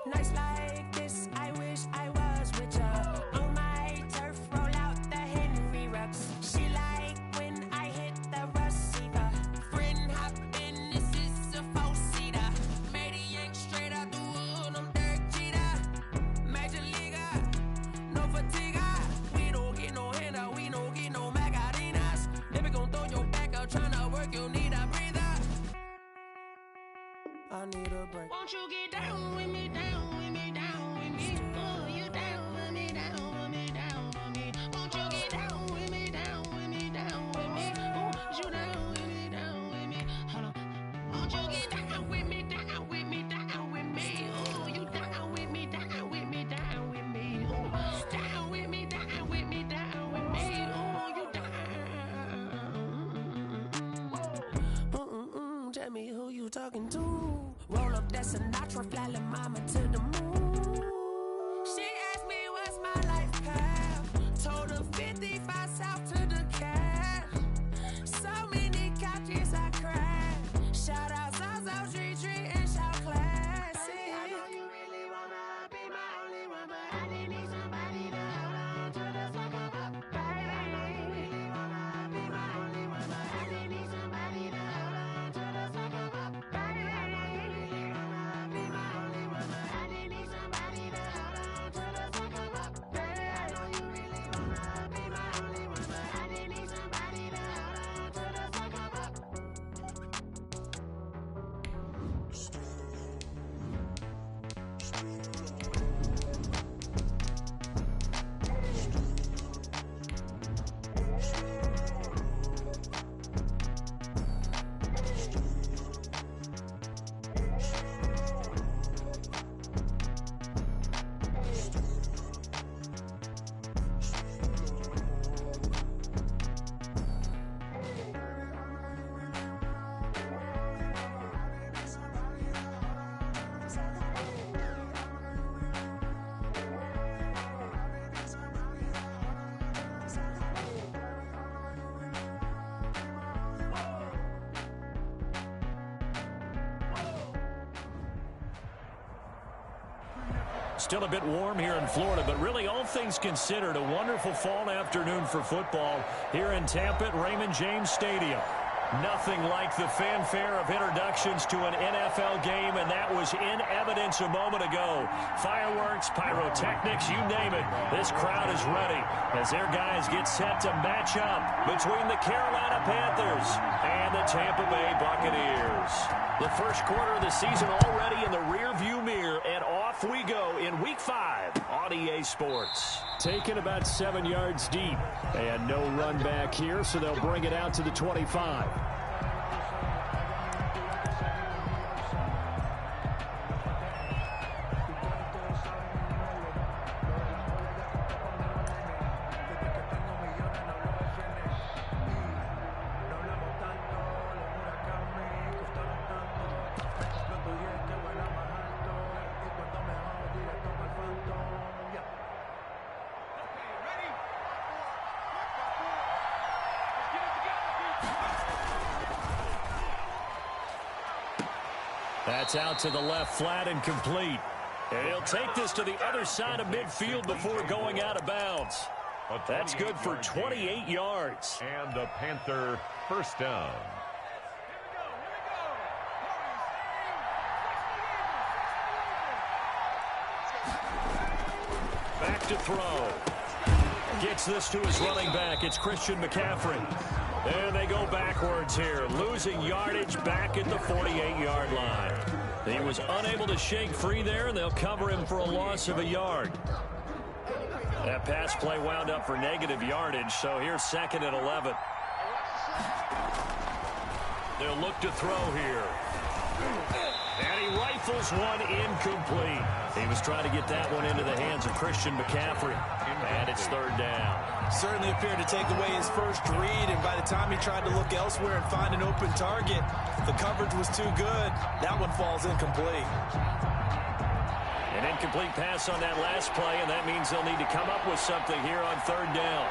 Nights like this, I wish I was with ya. On my turf, roll out the Henry Rux. She like when I hit the receiver. Friend hop in, this is a four-seater. Made a yank straight out the wood, I'm Derek Jeter. Major leaguer, no fatigue. We don't get no handout, we don't get no Magarinas. Never gon' throw your back out, tryna work, you need a breather. I need a break. Won't you get down with me, down with me, down with me? Oh, you down with me, down with me, down with me. Won't you get down with me, down with me, down with me? Oh, you down with me, down with me. Hold on. Won't you get down with me, down with me, down with me? Oh, you down with me, down with me, down with me. Oh, down with me, down with me, down with me. Oh, you down. Tell me who you talking to. Roll up that Sinatra, fly la mama to the moon. She asked me what's my life path. Told her 55 south to the cash. So many couches I crashed. Shout out Zazo, Tree, and shout classy. I know you really wanna be my only one, but I didn't need somebody to hold on to the sucker up. Baby, I know you really wanna be my only one, but I didn't need somebody to hold on to the sucker up. Baby, I know you really wanna be my only one, but I didn't need somebody to hold on to the sucker up. Baby, I know you really wanna be my only one, but I didn't need somebody to hold on to the sucker up. Still a bit warm here in Florida, but really all things considered, a wonderful fall afternoon for football here in Tampa at Raymond James Stadium. Nothing like the fanfare of introductions to an NFL game, and that was in evidence a moment ago. Fireworks, pyrotechnics, you name it. This crowd is ready as their guys get set to match up between the Carolina Panthers and the Tampa Bay Buccaneers. The first quarter of the season already in the rearview mirror, and off we go in Week 5 on EA Sports. Taken about 7 yards deep, and no run back here, so they'll bring it out to the 25. That's out to the left, flat and complete. And he'll take this to the other side of midfield before going out of bounds. That's good for 28 yards. And a Panther first down. Back to throw. Gets this to his running back. It's Christian McCaffrey. And they go backwards here, losing yardage back at the 48-yard line. He was unable to shake free there, and they'll cover him for a loss of a yard. That pass play wound up for negative yardage, so here's 2nd and 11. They'll look to throw here. And he rifles one incomplete. He was trying to get that one into the hands of Christian McCaffrey. And it's 3rd down. Certainly appeared to take away his first read, and by the time he tried to look elsewhere and find an open target, the coverage was too good. That one falls incomplete. An incomplete pass on that last play, and that means they'll need to come up with something here on 3rd down.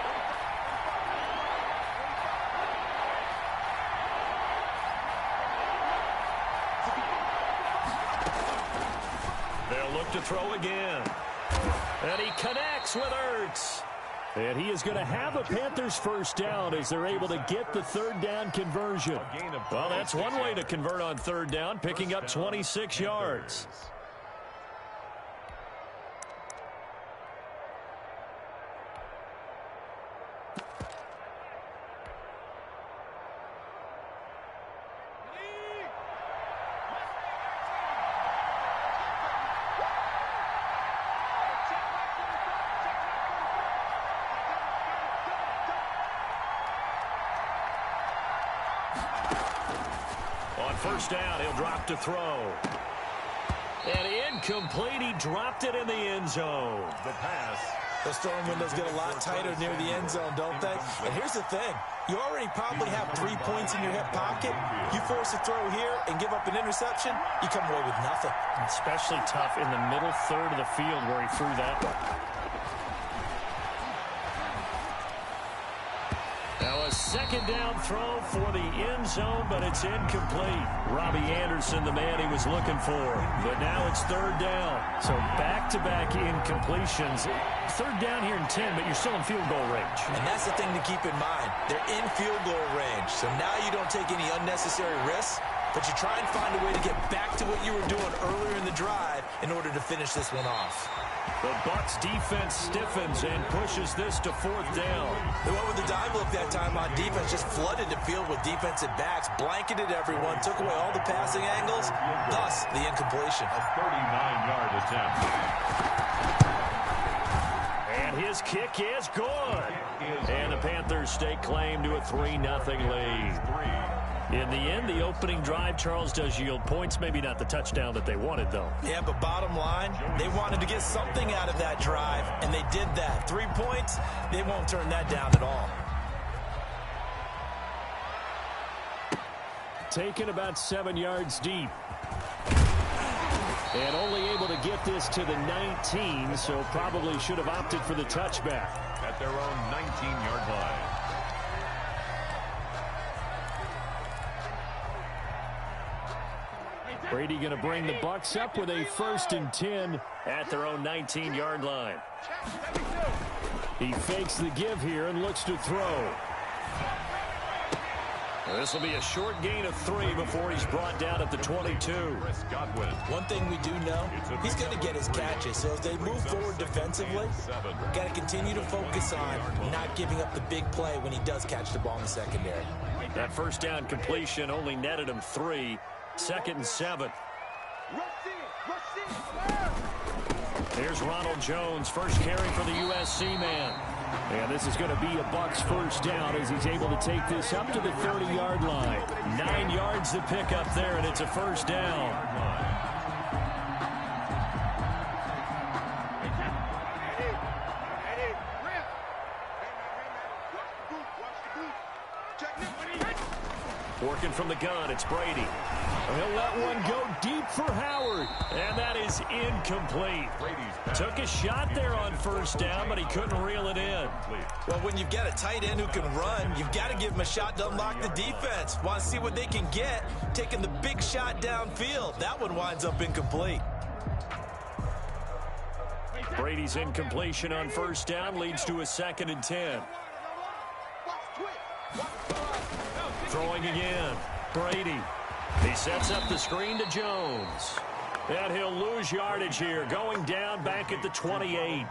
They'll look back to throw again. And he connects with Ertz. And he is going to have a Panthers first down as they're able to get the third down conversion. Well, that's one way to convert on third down, picking up 26 yards. First down, he'll drop to throw. And incomplete, he dropped it in the end zone. The pass. Those throwing windows get a lot tighter near the end zone, don't they? And here's the thing. You already probably have 3 points in your hip pocket. You force a throw here and give up an interception, you come away with nothing. Especially tough in the middle third of the field where he threw that one. Now a second down throw for the end zone, but it's incomplete. Robbie Anderson, the man he was looking for. But now it's third down. So back-to-back incompletions. Third down here in 10, but you're still in field goal range. And that's the thing to keep in mind. They're in field goal range. So now you don't take any unnecessary risks, but you try and find a way to get back to what you were doing earlier in the drive in order to finish this one off. The Bucs defense stiffens and pushes this to fourth down. They went with the dime look that time on defense, just flooded the field with defensive backs, blanketed everyone, took away all the passing angles, thus the incompletion. A 39-yard attempt. And his kick is good. And the Panthers stake claim to a 3-0 lead. In the end, the opening drive, Charles, does yield points. Maybe not the touchdown that they wanted, though. Yeah, but bottom line, they wanted to get something out of that drive, and they did that. 3 points, they won't turn that down at all. Taken about 7 yards deep. And only able to get this to the 19, so probably should have opted for the touchback. At their own 19-yard line. Brady going to bring the Bucs up with a 1st and 10 at their own 19-yard line. He fakes the give here and looks to throw. This will be a short gain of 3 before he's brought down at the 22. One thing we do know, he's going to get his catches. So as they move forward defensively, got to continue to focus on not giving up the big play when he does catch the ball in the secondary. That first down completion only netted him 3. 2nd and 7. Here's Ronald Jones, first carry for the USC man. And this is going to be a Bucs first down as he's able to take this up to the 30-yard line. 9 yards to pick up there, and it's a first down. Working from the gun, it's Brady. He'll let one go deep for Howard, and that is incomplete. Took a shot there on first down, but he couldn't reel it in. Well, when you've got a tight end who can run, you've got to give him a shot to unlock the defense. Want to see what they can get, taking the big shot downfield. That one winds up incomplete. Brady's incompletion on first down leads to a 2nd and 10. Throwing again. Brady. He sets up the screen to Jones. And he'll lose yardage here. Going down back at the 28.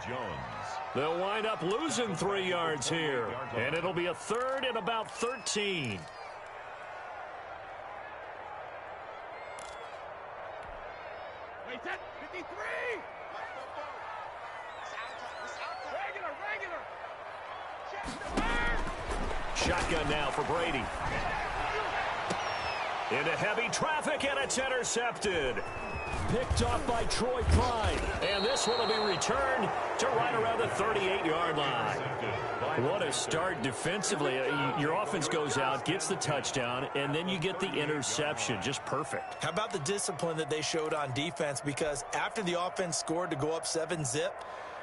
They'll wind up losing 3 yards here. And it'll be a 3rd and about 13. Wait, that 53! Regular! Shotgun now for Brady. Into heavy traffic, and it's intercepted. Picked off by Troy Pride. And this one will be returned to right around the 38-yard line. What a start defensively. Your offense goes out, gets the touchdown, and then you get the interception. Just perfect. How about the discipline that they showed on defense? Because after the offense scored to go up 7-zip,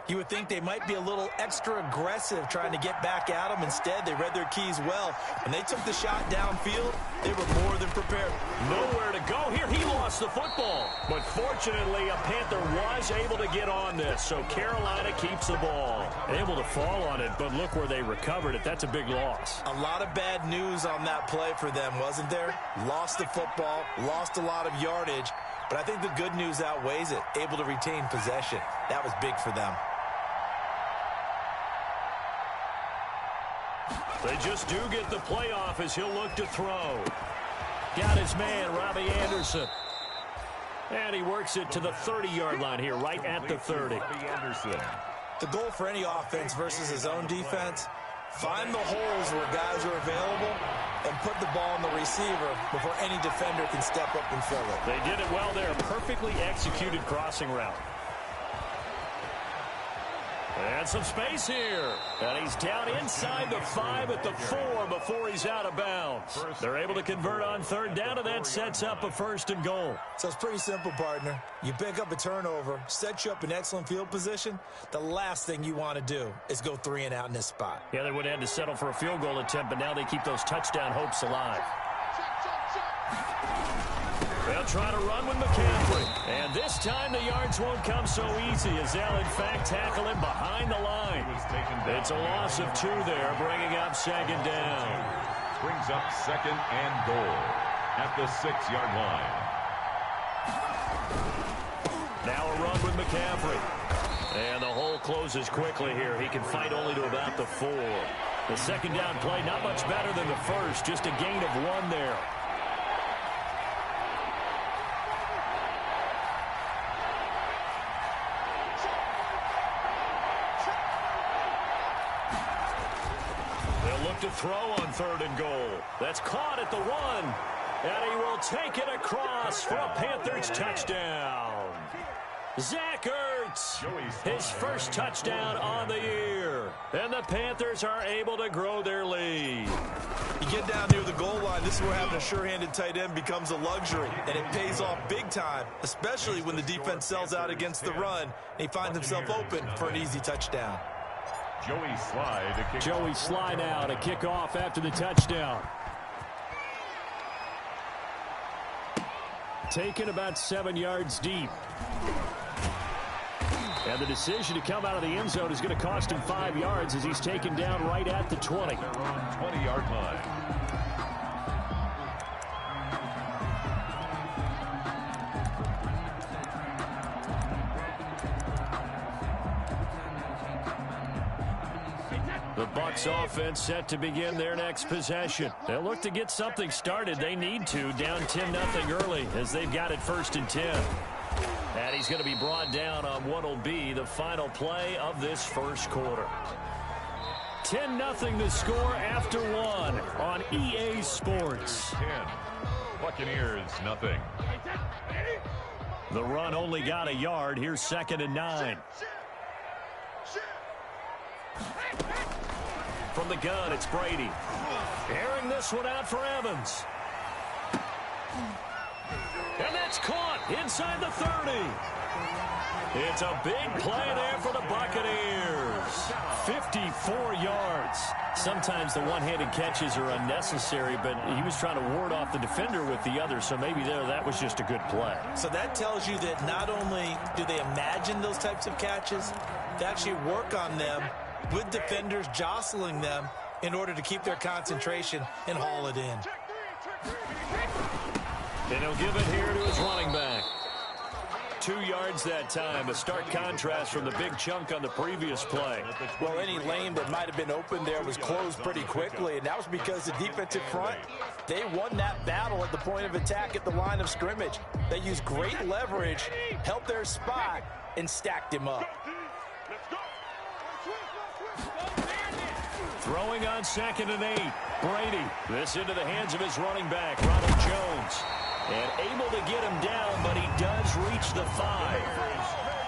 You would think they might be a little extra aggressive trying to get back at them. Instead, they read their keys well. When they took the shot downfield, they were more than prepared. Nowhere to go here. He lost the football. But fortunately, a Panther was able to get on this. So Carolina keeps the ball. Able to fall on it, but look where they recovered it. That's a big loss. A lot of bad news on that play for them, wasn't there? Lost the football, lost a lot of yardage. But I think the good news outweighs it. Able to retain possession. That was big for them. They just do get the playoff as he'll look to throw. Got his man, Robbie Anderson. And he works it to the 30-yard line here, right at the 30. The goal for any offense versus his own defense, find the holes where guys are available and put the ball on the receiver before any defender can step up and fill it. They did it well there. Perfectly executed crossing route. And some space here. And he's down inside the 5 at the 4 before he's out of bounds. They're able to convert on third down, and that sets up a 1st and goal. So it's pretty simple, partner. You pick up a turnover, set you up in excellent field position. The last thing you want to do is go 3 and out in this spot. Yeah, they would have had to settle for a field goal attempt, but now they keep those touchdown hopes alive. They'll try to run with McCaffrey. And this time the yards won't come so easy as they'll, in fact, tackle him behind the line. It's a loss of 2 there, bringing up 2nd down. Brings up 2nd and goal at the 6-yard line. Now a run with McCaffrey. And the hole closes quickly here. He can fight only to about the 4. The 2nd down play, not much better than the first, just a gain of 1 there. To throw on 3rd and goal. That's caught at the 1. And he will take it across for a Panthers touchdown. Zach Ertz, his first touchdown on the year. And the Panthers are able to grow their lead. You get down near the goal line, this is where having a sure-handed tight end becomes a luxury. And it pays off big time, especially when the defense sells out against the run. And he finds himself open for an easy touchdown. Joey Sly now to kick off after the touchdown. Taken about 7 yards deep. And the decision to come out of the end zone is going to cost him 5 yards as he's taken down right at the 20. 20-yard line. The Bucs offense set to begin their next possession. They'll look to get something started. They need to, down 10-0 early as they've got it 1st and 10. And he's going to be brought down on what will be the final play of this first quarter. 10-0 the score after 1 on EA Sports. 10. Buccaneers, nothing. The run only got a yard. Here's 2nd and 9. From the gun, it's Brady. Airing this one out for Evans. And that's caught inside the 30. It's a big play there for the Buccaneers. 54 yards. Sometimes the one-handed catches are unnecessary, but he was trying to ward off the defender with the other, so maybe that was just a good play. So that tells you that not only do they imagine those types of catches, they actually work on them with defenders jostling them in order to keep their concentration and haul it in. And he'll give it here to his running back. 2 yards that time, a stark contrast from the big chunk on the previous play. Well, any lane that might have been open there was closed pretty quickly, and that was because the defensive front, they won that battle at the point of attack at the line of scrimmage. They used great leverage, helped their spot, and stacked him up. Throwing on 2nd and 8. Brady. This into the hands of his running back, Ronald Jones. And able to get him down, but he does reach the 5.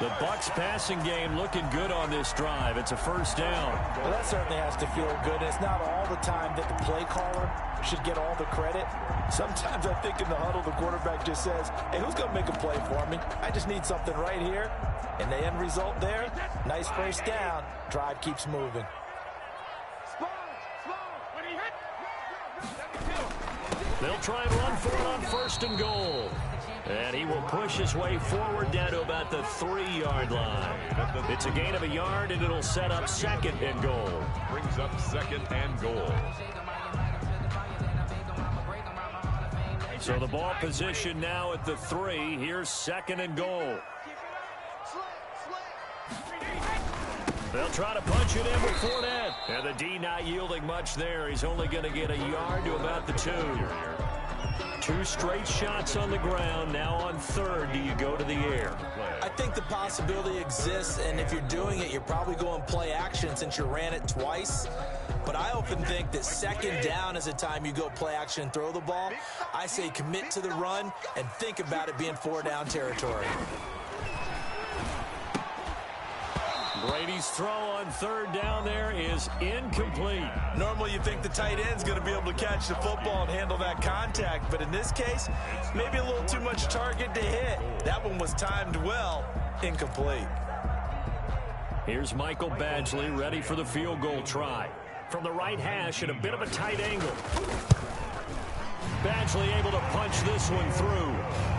The Bucs passing game looking good on this drive. It's a first down. Well, that certainly has to feel good. It's not all the time that the play caller should get all the credit. Sometimes I think in the huddle, the quarterback just says, hey, who's going to make a play for me? I just need something right here. And the end result there, nice first down. Drive keeps moving. They'll try and run for it on first and goal. And he will push his way forward down to about the 3-yard line. It's a gain of a yard, and it'll set up second and goal. Brings up second and goal. So the ball position now at the 3. Here's second and goal. They'll try to punch it in with Fournette. And the D not yielding much there. He's only going to get a yard to about the 2. 2 straight shots on the ground. Now on third, do you go to the air? I think the possibility exists, and if you're doing it, you're probably going play action since you ran it twice. But I often think that second down is the time you go play action and throw the ball. I say commit to the run and think about it being 4-down territory. Brady's throw on third down there is incomplete. Normally you think the tight end's going to be able to catch the football and handle that contact, but in this case, maybe a little too much target to hit. That one was timed well, incomplete. Here's Michael Badgley ready for the field goal try. From the right hash at a bit of a tight angle. Badgley able to punch this one through.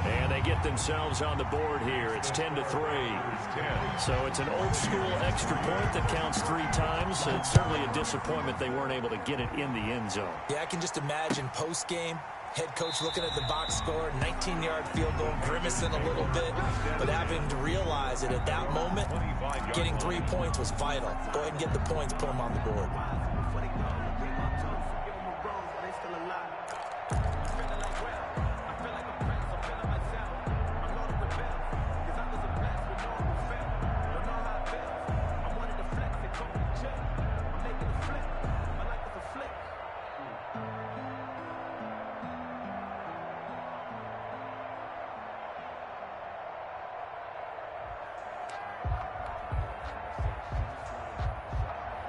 And they get themselves on the board here. It's 10-3. So it's an old-school extra point that counts 3 times. It's certainly a disappointment they weren't able to get it in the end zone. Yeah, I can just imagine post-game, head coach looking at the box score, 19-yard field goal, grimacing a little bit, but having to realize that at that moment, getting 3 points was vital. Go ahead and get the points, put them on the board.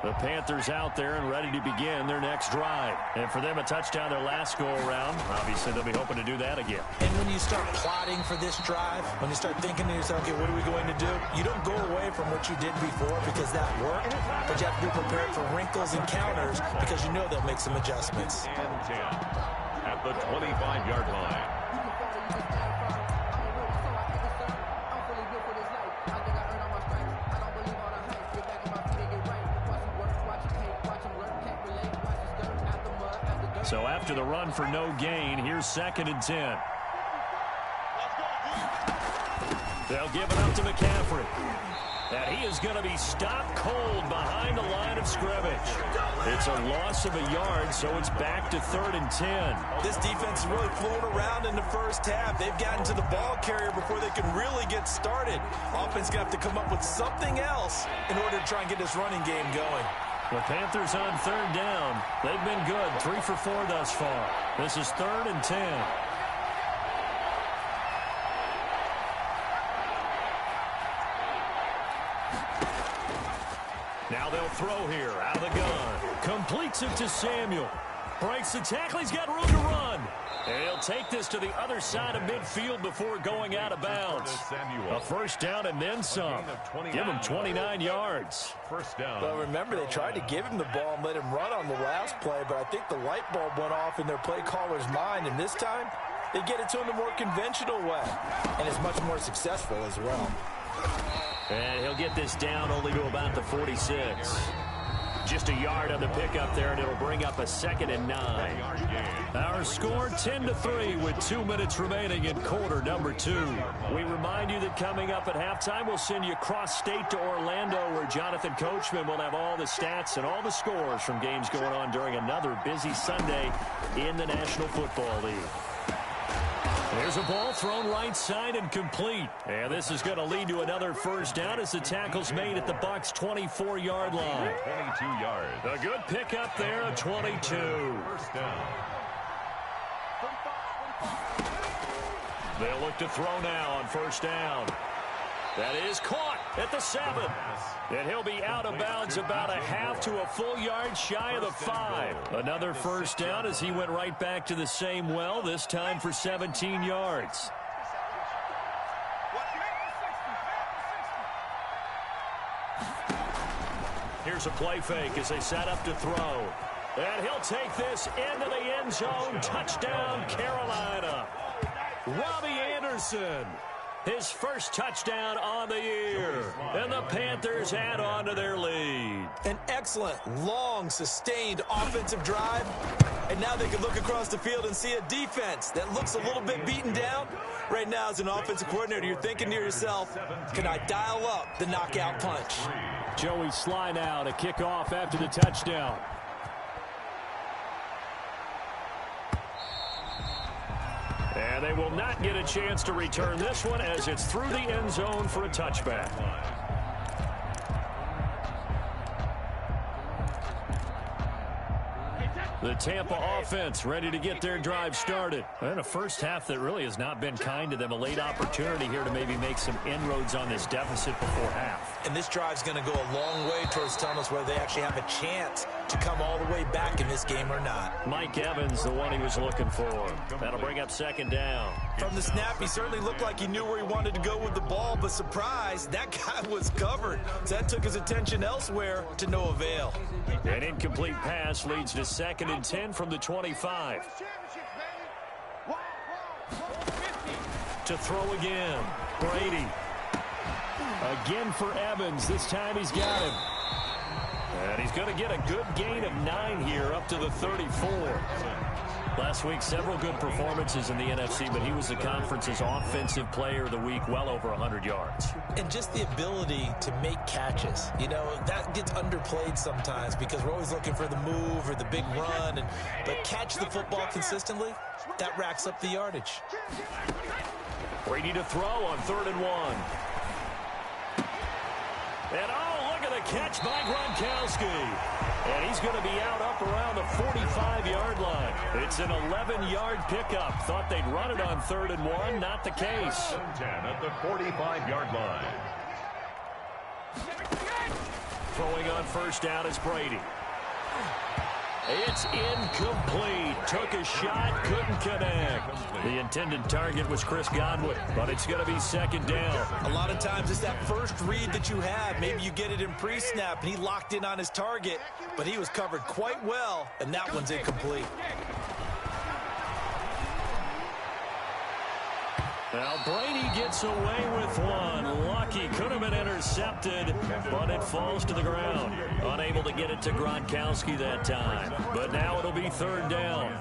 The Panthers out there and ready to begin their next drive. And for them, a touchdown their last go-around. Obviously, they'll be hoping to do that again. And when you start plotting for this drive, when you start thinking to yourself, okay, what are we going to do? You don't go away from what you did before because that worked, but you have to be prepared for wrinkles and counters because you know they'll make some adjustments. And 10 at the 25-yard line. So after the run for no gain, here's second and 10. They'll give it up to McCaffrey. And he is going to be stopped cold behind the line of scrimmage. It's a loss of a yard, so it's back to 3rd and 10. This defense is really flown around in the first half. They've gotten to the ball carrier before they can really get started. Offense going to have to come up with something else in order to try and get this running game going. The Panthers on 3rd down. They've been good, 3 for 4 thus far. This is 3rd and 10. Now they'll throw here, out of the gun. Completes it to Samuel. Breaks the tackle, he's got room to run. And he'll take this to the other side of midfield before going out of bounds. A first down and then some. Give him 29 yards. First down. Well, remember, they tried to give him the ball and let him run on the last play, but I think the light bulb went off in their play caller's mind, and this time they get it to him the more conventional way, and it's much more successful as well. And he'll get this down only to about the 46. Just a yard on the pickup there, and it'll bring up a 2nd and 9. Our score 10-3 with 2 minutes remaining in quarter number 2. We remind you that coming up at halftime, we'll send you cross-state to Orlando, where Jonathan Coachman will have all the stats and all the scores from games going on during another busy Sunday in the National Football League. There's a ball thrown right side and complete. And this is going to lead to another first down as the tackle's made at the Bucs' 24-yard line. 22 yards. A good pickup there, a 22. First down. They'll look to throw now on first down. That is caught at the 7. And he'll be out of bounds about a half to a full yard shy of the 5. Another first down as he went right back to the same well, this time for 17 yards. Here's a play fake as they set up to throw. And he'll take this into the end zone. Touchdown, Carolina. Robbie Anderson, his first touchdown on the year. And the Panthers add on to their lead. An excellent, long, sustained offensive drive. And now they can look across the field and see a defense that looks a little bit beaten down. Right now, as an offensive coordinator, you're thinking to yourself, can I dial up the knockout punch? Joey Sly now to kick off after the touchdown. And they will not get a chance to return this one as it's through the end zone for a touchback. The Tampa offense ready to get their drive started. And a first half that really has not been kind to them. A late opportunity here to maybe make some inroads on this deficit before half. And this drive's going to go a long way towards telling us whether they actually have a chance to come all the way back in this game or not. Mike Evans, the one he was looking for. That'll bring up second down. From the snap, he certainly looked like he knew where he wanted to go with the ball, but surprise, that guy was covered. So that took his attention elsewhere to no avail. An incomplete pass leads to 2nd and 10 from the 25. To throw again. Brady. Again for Evans. This time he's got him. And he's going to get a good gain of 9 here up to the 34. Last week, several good performances in the NFC, but he was the conference's offensive player of the week, well over 100 yards. And just the ability to make catches. You know, that gets underplayed sometimes because we're always looking for the move or the big run. But catch the football consistently, that racks up the yardage. Brady to throw on 3rd and 1. And oh, look at the catch by Gronkowski. And he's going to be out up around the 45-yard line. It's an 11-yard pickup. Thought they'd run it on 3rd and 1. Not the case. 10 at the 45-yard line. Throwing on first down is Brady. It's incomplete. Took a shot, couldn't connect. The intended target was Chris Godwin, but it's going to be 2nd down. A lot of times it's that first read that you have. Maybe you get it in pre-snap, and he locked in on his target, but he was covered quite well, and that one's incomplete. Now Brady gets away with one. Lucky, could have been intercepted, but it falls to the ground. Unable to get it to Gronkowski that time. But now it'll be 3rd down.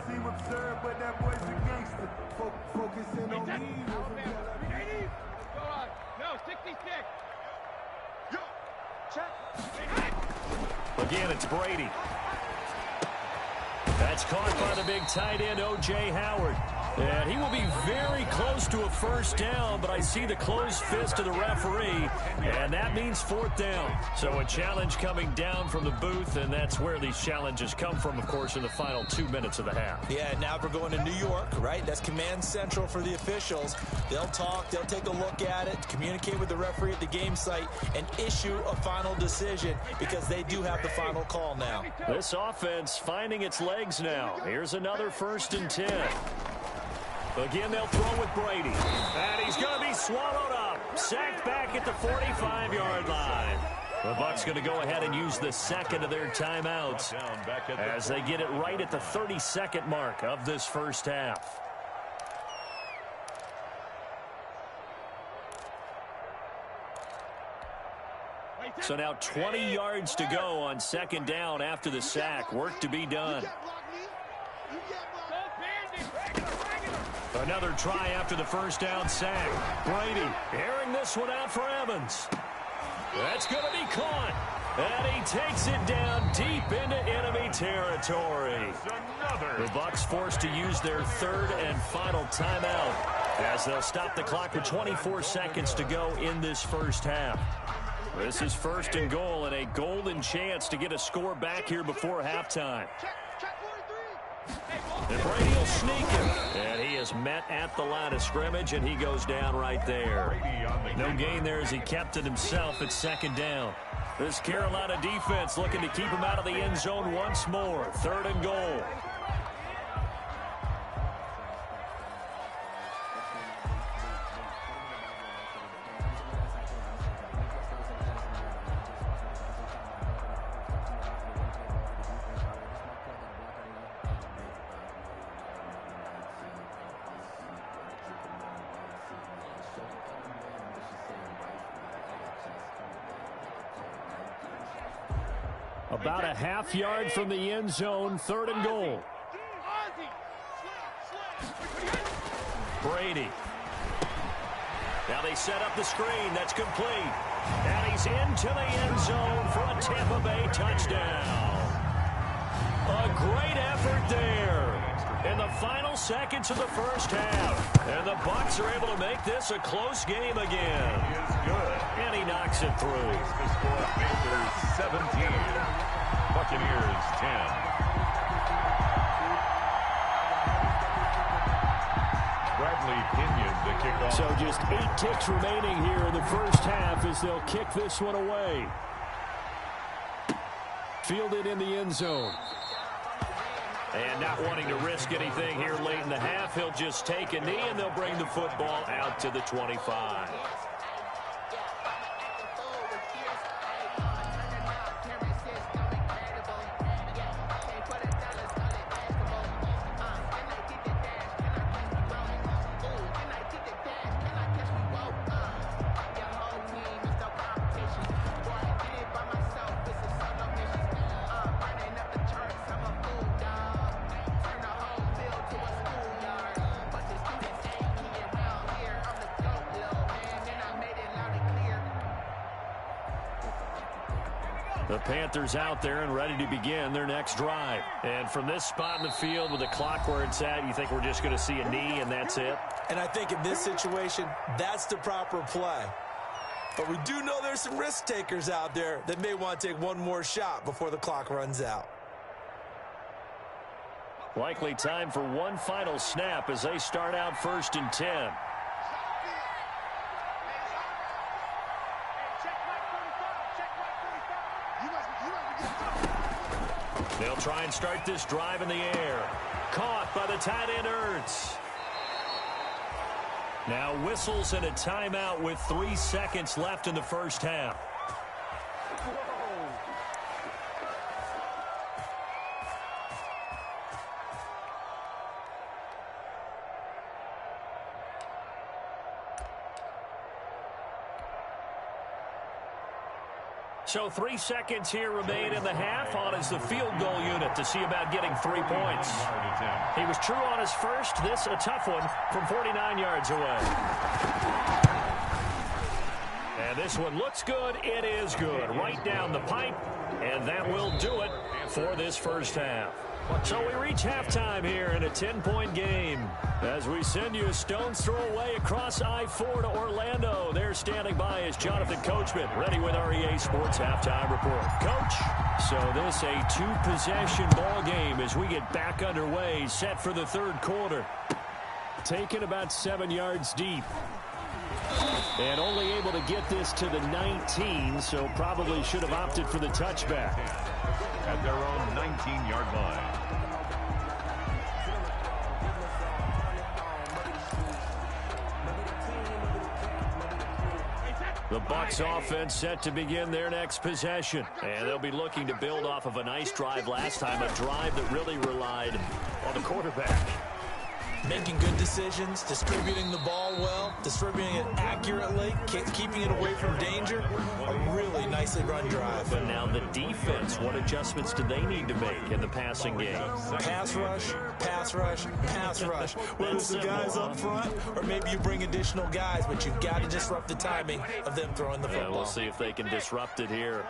Again, it's Brady. That's caught by the big tight end, O.J. Howard. And he will be very close to a first down, but I see the closed fist of the referee, and that means 4th down. So a challenge coming down from the booth, and that's where these challenges come from, of course, in the final 2 minutes of the half. Yeah, now we're going to New York, right? That's command central for the officials. They'll talk, they'll take a look at it, communicate with the referee at the game site, and issue a final decision because they do have the final call now. This offense finding its legs now. Here's another 1st and 10. Again, they'll throw with Brady. And he's going to be swallowed up. Sacked back at the 45-yard line. The Bucs going to go ahead and use the 2nd of their timeouts as they get it right at the 32nd mark of this first half. So now 20 yards to go on 2nd down after the sack. Work to be done. Another try after the first down sack. Brady airing this one out for Evans. That's going to be caught. And he takes it down deep into enemy territory. The Bucs forced to use their 3rd and final timeout as they'll stop the clock with 24 seconds to go in this first half. This is 1st and goal and a golden chance to get a score back here before halftime. Check 43. Hey, And Brady will sneak him. And he is met at the line of scrimmage, and he goes down right there. No gain there as he kept it himself at second down. This Carolina defense looking to keep him out of the end zone once more. 3rd and goal. About a half yard from the end zone, 3rd and goal. Brady. Now they set up the screen. That's complete. And he's into the end zone for a Tampa Bay touchdown. A great effort there in the final seconds of the first half. And the Bucs are able to make this a close game again. He is good. And he knocks it through. The score, Panthers 17, Buccaneers 10. Bradley Pinion to kick off. So just 8 ticks remaining here in the first half as they'll kick this one away. Fielded in the end zone. And not wanting to risk anything here late in the half, he'll just take a knee and they'll bring the football out to the 25. The Panthers out there and ready to begin their next drive. And from this spot in the field with the clock where it's at, you think we're just going to see a knee and that's it? And I think in this situation, that's the proper play. But we do know there's some risk takers out there that may want to take one more shot before the clock runs out. Likely time for one final snap as they start out 1st and 10. They'll try and start this drive in the air. Caught by the tight end Ertz. Now whistles and a timeout with 3 seconds left in the first half. So 3 seconds here remain in the half. On is the field goal unit to see about getting 3 points. He was true on his first. This a tough one from 49 yards away. And this one looks good. It is good. Right down the pipe. And that will do it for this first half. So we reach halftime here in a 10-point game. As we send you a stone's throw away across I-4 to Orlando. There standing by is Jonathan Coachman, ready with our EA Sports Halftime Report. Coach, so this a 2-possession ball game as we get back underway, set for the 3rd quarter. Taken about 7 yards deep. And only able to get this to the 19, so probably should have opted for the touchback. At their own 19-yard line. The Bucs offense set to begin their next possession. And they'll be looking to build off of a nice drive last time, a drive that really relied on the quarterback. Making good decisions, distributing the ball well, distributing it accurately, keeping it away from danger. A really nicely run drive. But now the defense, what adjustments do they need to make in the passing game? Pass rush, pass rush, pass rush. Whether it's the guys up front or maybe you bring additional guys, but you've got to disrupt the timing of them throwing the football. We'll see if they can disrupt it here.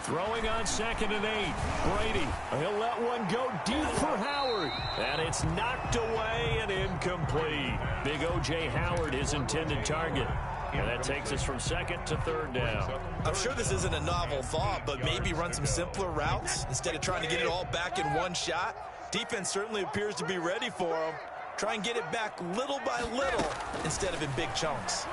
Throwing on 2nd and 8. Brady, he'll let one go deep for Howard. And it's knocked away and incomplete. Big O.J. Howard, his intended target. And that takes us from second to third down. I'm sure this isn't a novel thought, but maybe run some simpler routes instead of trying to get it all back in one shot. Defense certainly appears to be ready for them. Try and get it back little by little instead of in big chunks.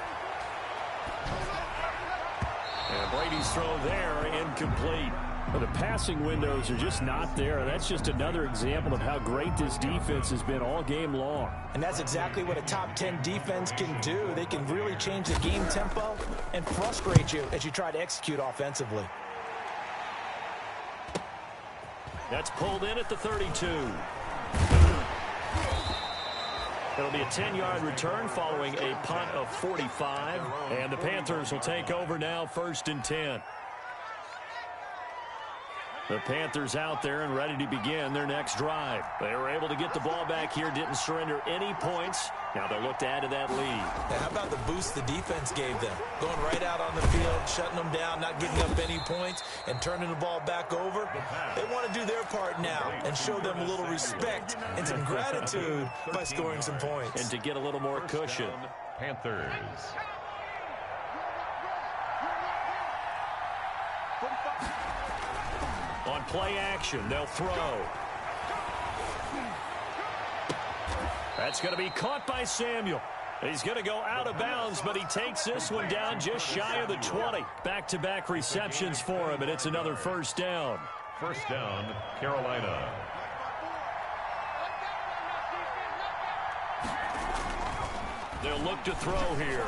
And Brady's throw there, incomplete. Well, the passing windows are just not there. That's just another example of how great this defense has been all game long. And that's exactly what a top 10 defense can do. They can really change the game tempo and frustrate you as you try to execute offensively. That's pulled in at the 32. It'll be a 10-yard return following a punt of 45. And the Panthers will take over now, 1st and 10. The Panthers out there and ready to begin their next drive. They were able to get the ball back here, didn't surrender any points. Now they'll look to add to that lead. Now, how about the boost the defense gave them? Going right out on the field, shutting them down, not giving up any points, and turning the ball back over. They want to do their part now and show them a little respect and some gratitude by scoring some points. And to get a little more cushion. Panthers. On play action, they'll throw. That's going to be caught by Samuel. He's going to go out of bounds, but he takes this one down just shy of the 20. Back-to-back receptions for him, and it's another 1st down. 1st down, Carolina. They'll look to throw here.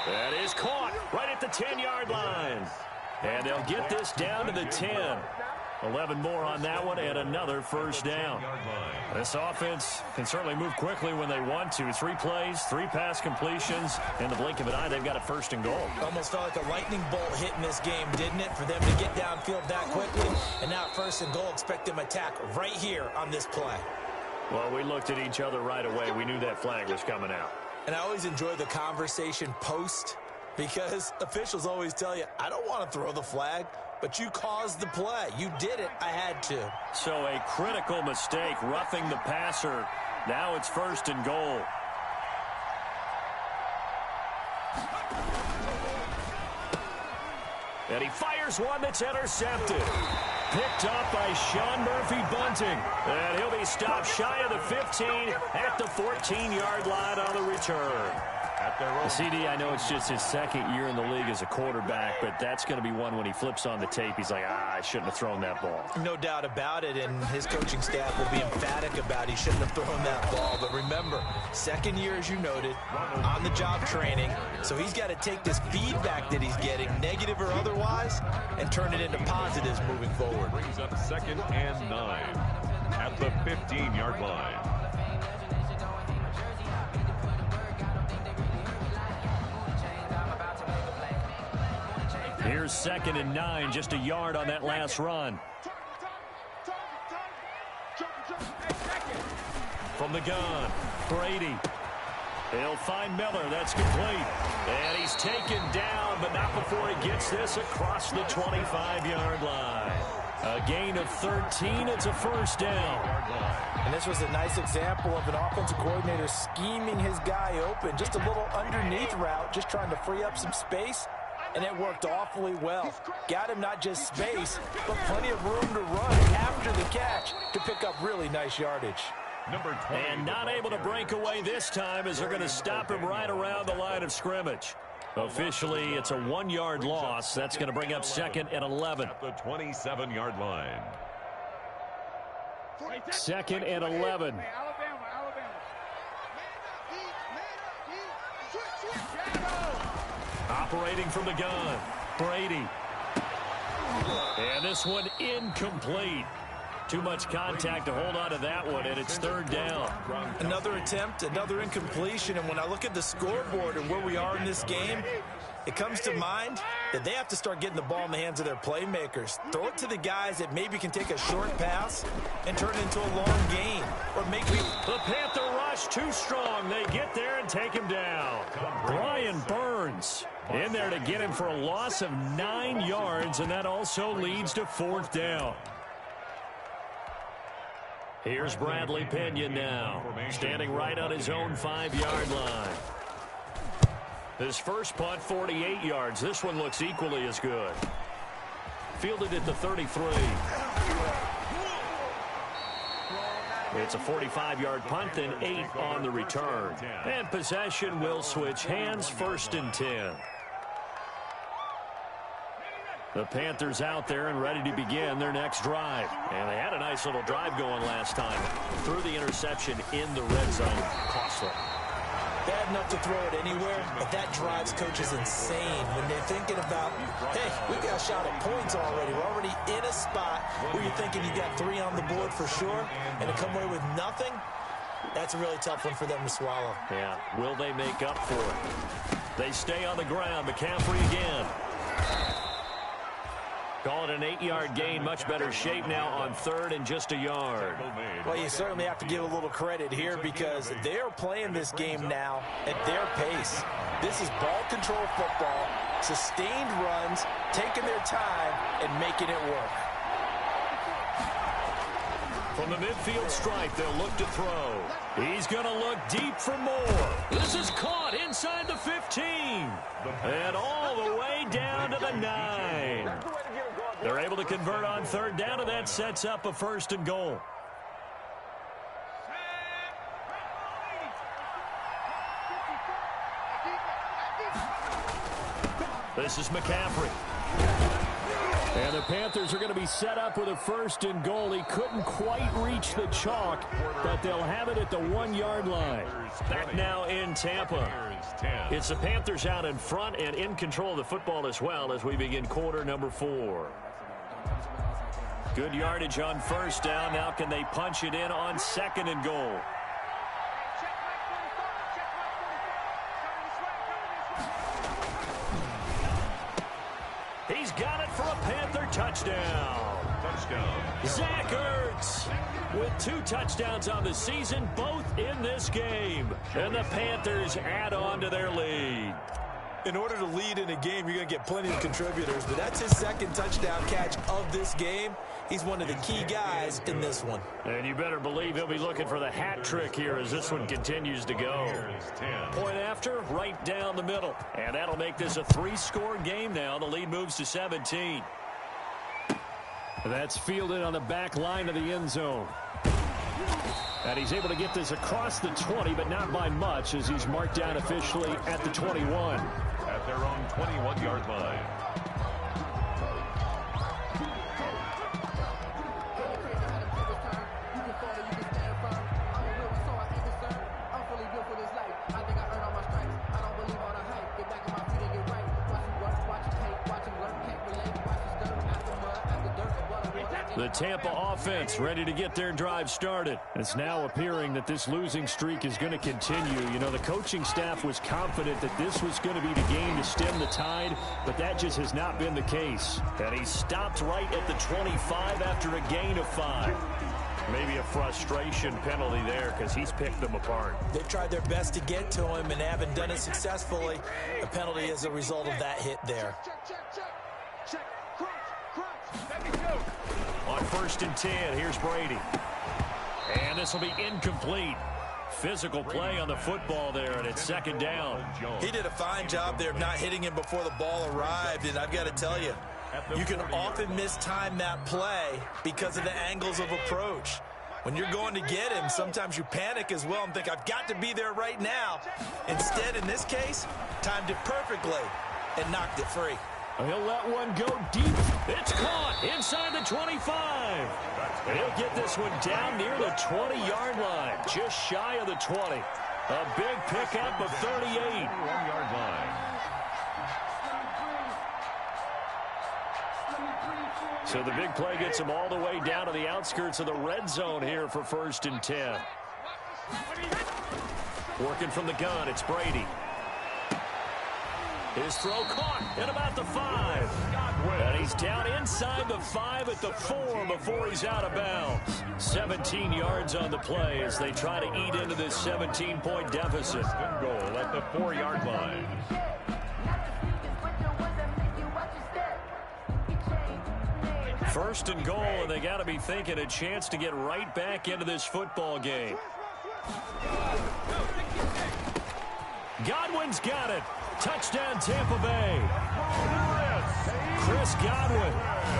That is caught right at the 10-yard line. And they'll get this down to the 10. 11 more on that one and another 1st down. This offense can certainly move quickly when they want to. 3 plays, 3 pass completions. In the blink of an eye, they've got a 1st and goal. Almost felt like a lightning bolt hit in this game, didn't it? For them to get downfield that quickly. And now 1st and goal, expect them to attack right here on this play. Well, we looked at each other right away. We knew that flag was coming out. And I always enjoy the conversation post, because officials always tell you, I don't want to throw the flag, but you caused the play. You did it. I had to. So a critical mistake, roughing the passer. Now it's 1st and goal. And he fires one that's intercepted. Picked up by Sean Murphy-Bunting. And he'll be stopped shy of the 15 at the 14-yard line on the return. CD, I know it's just his 2nd year in the league as a quarterback, but that's going to be one when he flips on the tape. He's like, I shouldn't have thrown that ball. No doubt about it, and his coaching staff will be emphatic about he shouldn't have thrown that ball. But remember, 2nd year, as you noted, on-the-job training, so he's got to take this feedback that he's getting, negative or otherwise, and turn it into positives moving forward. Brings up 2nd and 9 at the 15-yard line. Here's 2nd and 9, just a yard on that last run. From the gun, Brady. He'll find Miller. That's complete. And he's taken down, but not before he gets this across the 25-yard line. A gain of 13. It's a 1st down. And this was a nice example of an offensive coordinator scheming his guy open. Just a little underneath route, just trying to free up some space. And it worked awfully well. Got him not just space, but plenty of room to run after the catch to pick up really nice yardage. And not able to break away this time as they're going to stop him right around the line of scrimmage. Officially, it's a 1-yard loss. That's going to bring up 2nd and 11. At the 27-yard line. 2nd and 11. Operating from the gun, Brady. And this one incomplete. Too much contact to hold on to that one, and it's 3rd down. Another attempt, another incompletion, and when I look at the scoreboard and where we are in this game, it comes to mind that they have to start getting the ball in the hands of their playmakers. Throw it to the guys that maybe can take a short pass and turn it into a long gain. Or make me... The Panther rush too strong. They get there and take him down. Brian Burns in there to get him for a loss of 9 yards, and that also leads to 4th down. Here's Bradley Pinion now, standing right on his own 5-yard line. His first punt, 48 yards. This one looks equally as good. Fielded at the 33. It's a 45-yard punt, then 8 on the return. And possession will switch hands, 1st and 10. The Panthers out there and ready to begin their next drive. And they had a nice little drive going last time. Threw the interception in the red zone. Costly. Bad enough to throw it anywhere, but that drives coaches insane when they're thinking about, hey, we got a shot at points already. We're already in a spot where you're thinking you got 3 on the board for sure, and to come away with nothing, that's a really tough one for them to swallow. Yeah, will they make up for it? They stay on the ground. McCaffrey again. Call it an 8-yard gain. Much better shape now on 3rd and just a yard. Well, you certainly have to give a little credit here because they're playing this game now at their pace. This is ball control football, sustained runs, taking their time, and making it work. From the midfield stripe, they'll look to throw. He's going to look deep for more. This is caught inside the 15. And all the way down to the 9. They're able to convert on 3rd down, and that sets up a 1st and goal. This is McCaffrey. And the Panthers are going to be set up with a 1st and goal. He couldn't quite reach the chalk, but they'll have it at the 1-yard line. Back now in Tampa. It's the Panthers out in front and in control of the football as well as we begin quarter number 4. Good yardage on 1st down. Now can they punch it in on 2nd and goal? He's got it for a Panther touchdown. Zach Ertz with 2 touchdowns on the season, both in this game. And the Panthers add on to their lead. In order to lead in a game, you're going to get plenty of contributors, but that's his 2nd touchdown catch of this game. He's one of the key guys in this one. And you better believe he'll be looking for the hat trick here as this one continues to go. Point after, right down the middle. And that'll make this a 3-score game now. The lead moves to 17. That's fielded on the back line of the end zone. And he's able to get this across the 20, but not by much as he's marked down officially at the 21. At their own 21-yard line. The Tampa offense ready to get their drive started. It's now appearing that this losing streak is going to continue. You know, the coaching staff was confident that this was going to be the game to stem the tide, but that just has not been the case. And he stopped right at the 25 after a gain of 5. Maybe a frustration penalty there because he's picked them apart. They've tried their best to get to him and haven't done it successfully. A penalty as a result of that hit there. On 1st and 10, here's Brady. And this will be incomplete. Physical play on the football there, and it's 2nd down. He did a fine job there of not hitting him before the ball arrived, and I've got to tell you, you can often mistime that play because of the angles of approach. When you're going to get him, sometimes you panic as well and think, I've got to be there right now. Instead, in this case, timed it perfectly and knocked it free. He'll let one go deep. It's caught inside the 25. And he'll get this one down near the 20-yard line, just shy of the 20. A big pickup of 38. 1-yard line. So the big play gets him all the way down to the outskirts of the red zone here for 1st and 10. Working from the gun, it's Brady. His throw caught at about the 5. And he's down inside the 5 at the 4 before he's out of bounds. 17 yards on the play as they try to eat into this 17-point deficit. Good goal at the 4-yard line. First and goal, and they got to be thinking a chance to get right back into this football game. Godwin's got it. Touchdown, Tampa Bay. Chris Godwin,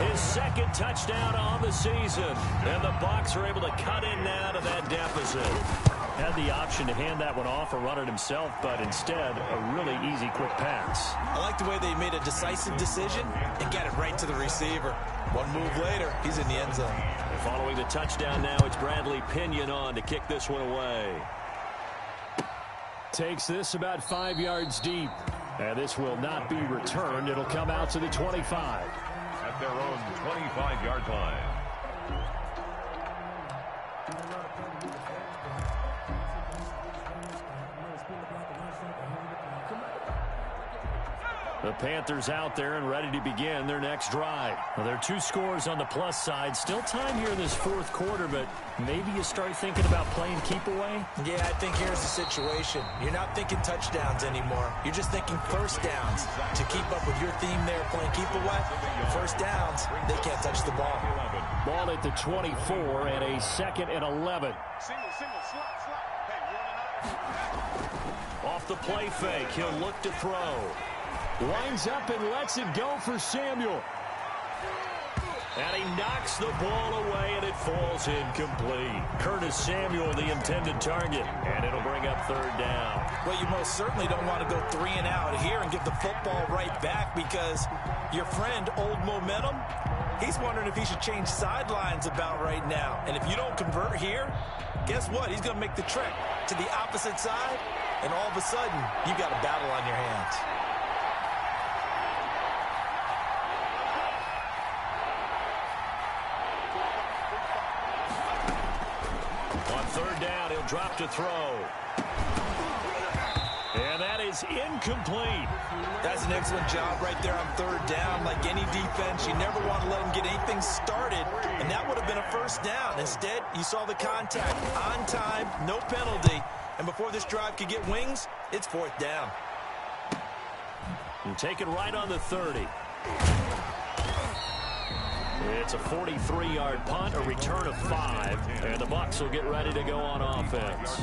his second touchdown on the season. And the Bucs are able to cut in now to that deficit. Had the option to hand that one off or run it himself, but instead, a really easy, quick pass. I like the way they made a decisive decision and got it right to the receiver. One move later, he's in the end zone. Following the touchdown now, it's Bradley Pinion on to kick this one away. Takes this about 5 yards deep. And this will not be returned. It'll come out to the 25. At their own 25-yard line. The Panthers out there and ready to begin their next drive. Well, there are 2 scores on the plus side. Still time here in this fourth quarter, but maybe you start thinking about playing keep away? Yeah, I think here's the situation. You're not thinking touchdowns anymore. You're just thinking first downs. To keep up with your theme there, playing keep away, first downs, they can't touch the ball. Ball at the 24 and a 2nd and 11. Off the play fake, he'll look to throw. Lines up and lets it go for Samuel. And he knocks the ball away, and it falls incomplete. Curtis Samuel, the intended target, and it'll bring up 3rd down. Well, you most certainly don't want to go 3 and out here and give the football right back because your friend, Old Momentum, he's wondering if he should change sidelines about right now. And if you don't convert here, guess what? He's going to make the trek to the opposite side, and all of a sudden, you got a battle on your hands. On 3rd down, he'll drop to throw. And that is incomplete. That's an excellent job right there on 3rd down. Like any defense, you never want to let them get anything started, and that would have been a first down. Instead, you saw the contact on time, no penalty, and before this drive could get wings, it's 4th down. And take it right on the 30. It's a 43-yard punt, a return of 5, and the Bucs will get ready to go on offense.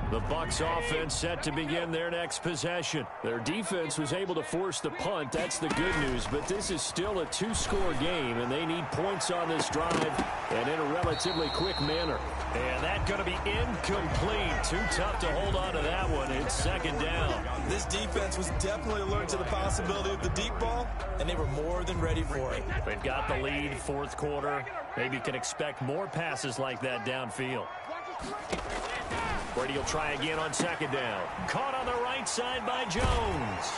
The Bucs offense set to begin their next possession. Their defense was able to force the punt. That's the good news, but this is still a 2-score game, and they need points on this drive and in a relatively quick manner. And that's going to be incomplete. Too tough to hold on to that one. It's 2nd down. This defense was definitely alert to the possibility of the deep ball, and they were more than ready for it. They've got the lead, 4th quarter. Maybe you can expect more passes like that downfield. Brady will try again on 2nd down. Caught on the right side by Jones.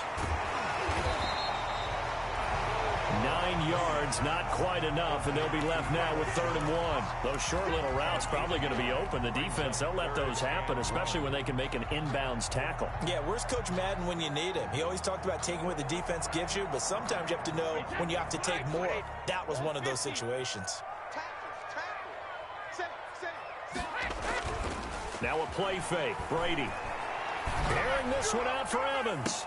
9 yards, not quite enough, and they'll be left now with 3rd and 1. Those short little routes probably going to be open. The defense, they'll let those happen, especially when they can make an inbounds tackle. Yeah, where's Coach Madden when you need him? He always talked about taking what the defense gives you, but sometimes you have to know when you have to take more. That was one of those situations. Now a play fake. Brady airing this one out for Evans.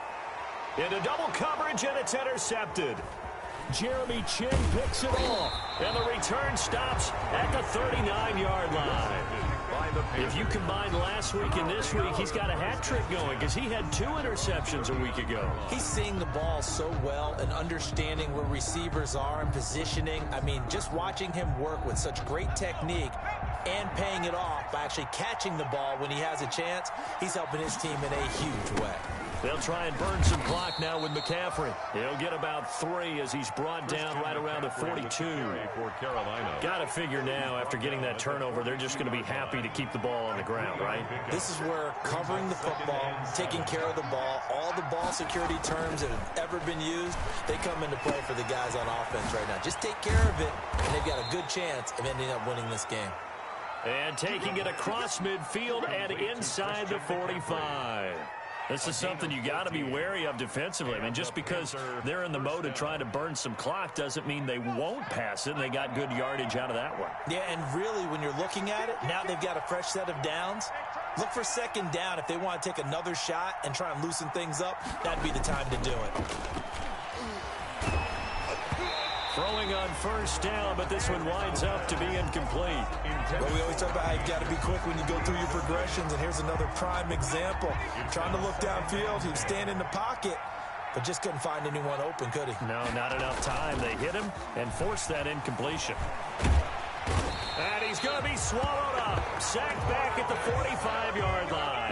Into double coverage, and it's intercepted. Jeremy Chin picks it off, and the return stops at the 39-yard line. If you combine last week and this week, he's got a hat trick going because he had 2 interceptions a week ago. He's seeing the ball so well and understanding where receivers are and positioning. I mean, just watching him work with such great technique and paying it off by actually catching the ball when he has a chance, he's helping his team in a huge way. They'll try and burn some clock now with McCaffrey. He'll get about 3 as he's brought down right around the 42. Got to figure now, after getting that turnover, they're just going to be happy to keep the ball on the ground, right? This is where covering the football, taking care of the ball, all the ball security terms that have ever been used, they come into play for the guys on offense right now. Just take care of it, and they've got a good chance of ending up winning this game. And taking it across midfield and inside the 45. This is something you got to be wary of defensively. I mean, just because they're in the mode of trying to burn some clock doesn't mean they won't pass it, and they got good yardage out of that one. Yeah, and really, when you're looking at it, now they've got a fresh set of downs. Look for 2nd down. If they want to take another shot and try and loosen things up, that'd be the time to do it. Throwing on first down, but this one winds up to be incomplete. Well, we always talk about how you've got to be quick when you go through your progressions, and here's another prime example. Trying to look downfield, he was standing in the pocket, but just couldn't find anyone open, could he? No, not enough time. They hit him and forced that incompletion. And he's going to be swallowed up. Sacked back at the 45-yard line.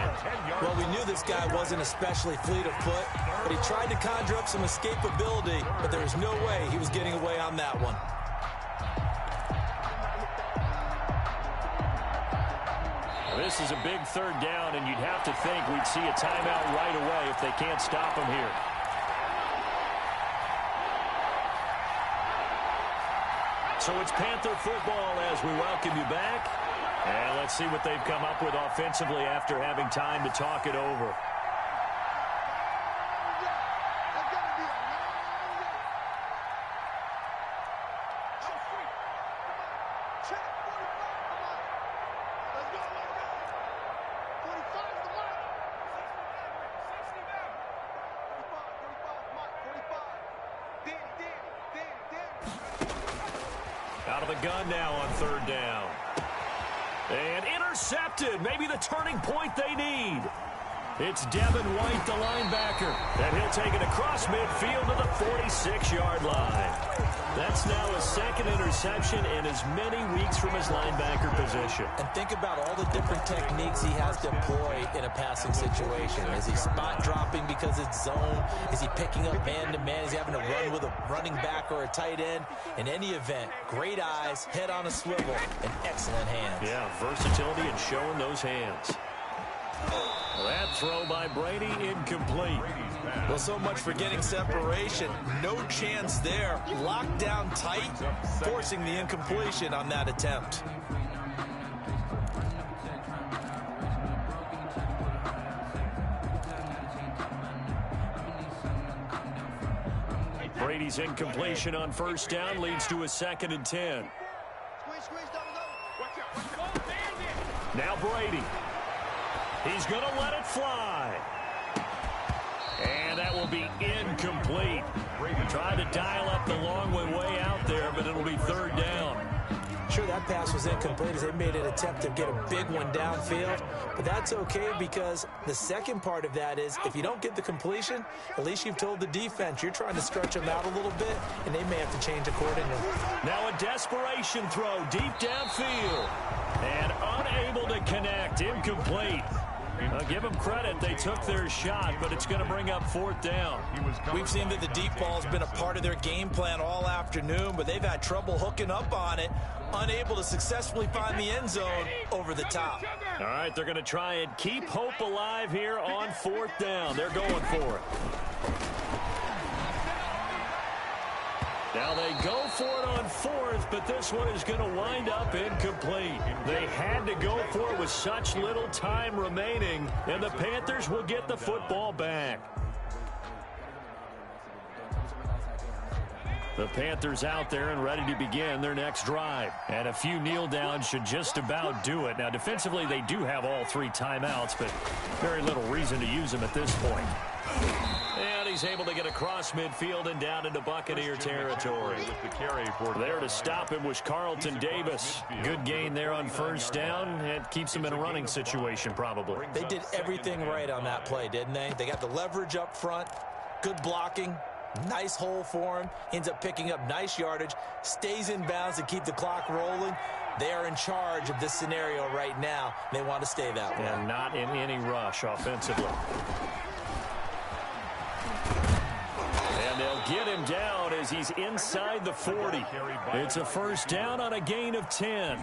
Well, we knew this guy wasn't especially fleet of foot, but he tried to conjure up some escapability, but there was no way he was getting away on that one. This is a big third down, and you'd have to think we'd see a timeout right away if they can't stop him here. So it's Panther football as we welcome you back. And let's see what they've come up with offensively after having time to talk it over. Out of the gun now on third down. And intercepted. Maybe the turning point they need. It's Devin White, the linebacker. And he'll take it across midfield to the 46-yard line. That's now his second interception in as many weeks from his linebacker position. And think about all the different techniques he has to employ in a passing situation. Is he spot dropping because it's zone? Is he picking up man-to-man? Is he having to run with a running back or a tight end? In any event, great eyes, head on a swivel, and excellent hands. Yeah, versatility and showing those hands. That throw by Brady incomplete. Well, so much for getting separation. No chance there. Locked down tight, forcing the incompletion on that attempt. Brady's incompletion on first down leads to a 2nd and 10. Now Brady. He's going to let it fly. And that will be incomplete. Tried to dial up the long way out there, but it'll be third down. Sure, that pass was incomplete as they made an attempt to get a big one downfield. But that's okay because the second part of that is if you don't get the completion, at least you've told the defense you're trying to stretch them out a little bit, and they may have to change accordingly. Now a desperation throw deep downfield. And unable to connect. Incomplete. I'll give them credit. They took their shot, but it's going to bring up fourth down. We've seen that the deep ball's been a part of their game plan all afternoon, but they've had trouble hooking up on it, unable to successfully find the end zone over the top. All right, they're going to try and keep hope alive here on fourth down. They're going for it. Now they go for it on fourth, but this one is going to wind up incomplete. They had to go for it with such little time remaining, and the Panthers will get the football back. The Panthers out there and ready to begin their next drive. And a few kneel downs should just about do it. Now, defensively, they do have all 3 timeouts, but very little reason to use them at this point. And he's able to get across midfield and down into Buccaneer territory. There to stop him was Carlton Davis. Good gain there on first down. It keeps him in a running situation probably. They did everything right on that play, didn't they? They got the leverage up front, good blocking, nice hole for him. Ends up picking up nice yardage, stays in bounds to keep the clock rolling. They are in charge of this scenario right now. They want to stay that way. And not in any rush offensively. They'll get him down as he's inside the 40. It's a first down on a gain of 10.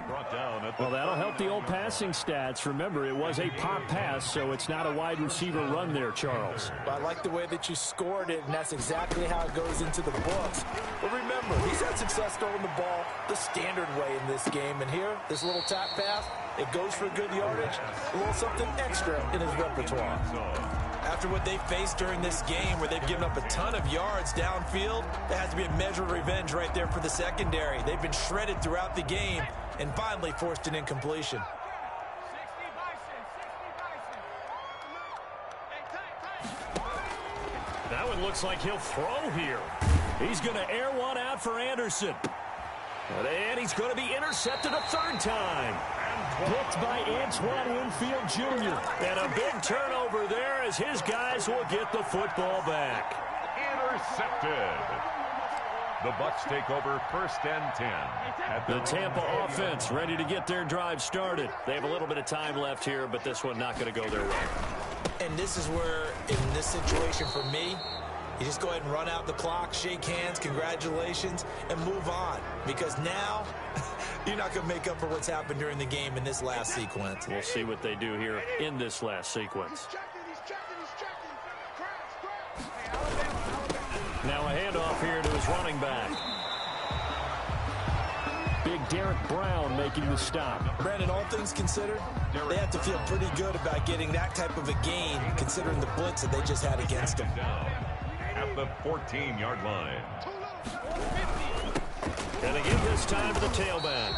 Well, that'll help the old passing stats. Remember, it was a pop pass, so it's not a wide receiver run there, Charles. Well, I like the way that you scored it, and that's exactly how it goes into the books. But remember, he's had success throwing the ball the standard way in this game. And here, this little tap pass, it goes for good yardage, a little something extra in his repertoire. After what they faced during this game where they've given up a ton of yards downfield, there has to be a measure of revenge right there for the secondary. They've been shredded throughout the game and finally forced an incompletion. That one looks like he'll throw here. He's going to air one out for Anderson. And he's going to be intercepted a third time. Picked by Antoine Winfield Jr. And a big turnover there as his guys will get the football back. Intercepted. The Bucs take over 1st and 10. The Tampa offense ready to get their drive started. They have a little bit of time left here, but this one not going to go their way. And this is where, in this situation for me, you just go ahead and run out the clock, shake hands, congratulations, and move on. Because now, you're not going to make up for what's happened during the game in this last sequence. We'll see what they do here in this last sequence. Now a handoff here to his running back. Big Derek Brown making the stop. Brandon, all things considered, they have to feel pretty good about getting that type of a gain, considering the blitz that they just had against them. At the 14-yard line. Gonna give this time to the tailback.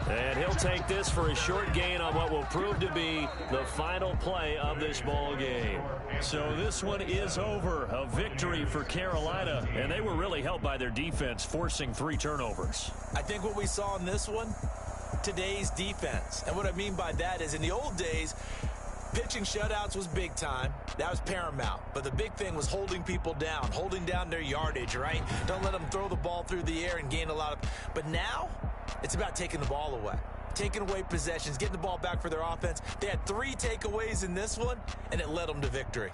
And he'll take this for a short gain on what will prove to be the final play of this ball game. So this one is over. A victory for Carolina. And they were really helped by their defense, forcing 3 turnovers. I think what we saw in this one, today's defense. And what I mean by that is in the old days, pitching shutouts was big time. That was paramount. But the big thing was holding people down, holding down their yardage, right? Don't let them throw the ball through the air and gain a lot of... But now, it's about taking the ball away. Taking away possessions, getting the ball back for their offense. They had 3 takeaways in this one, and it led them to victory.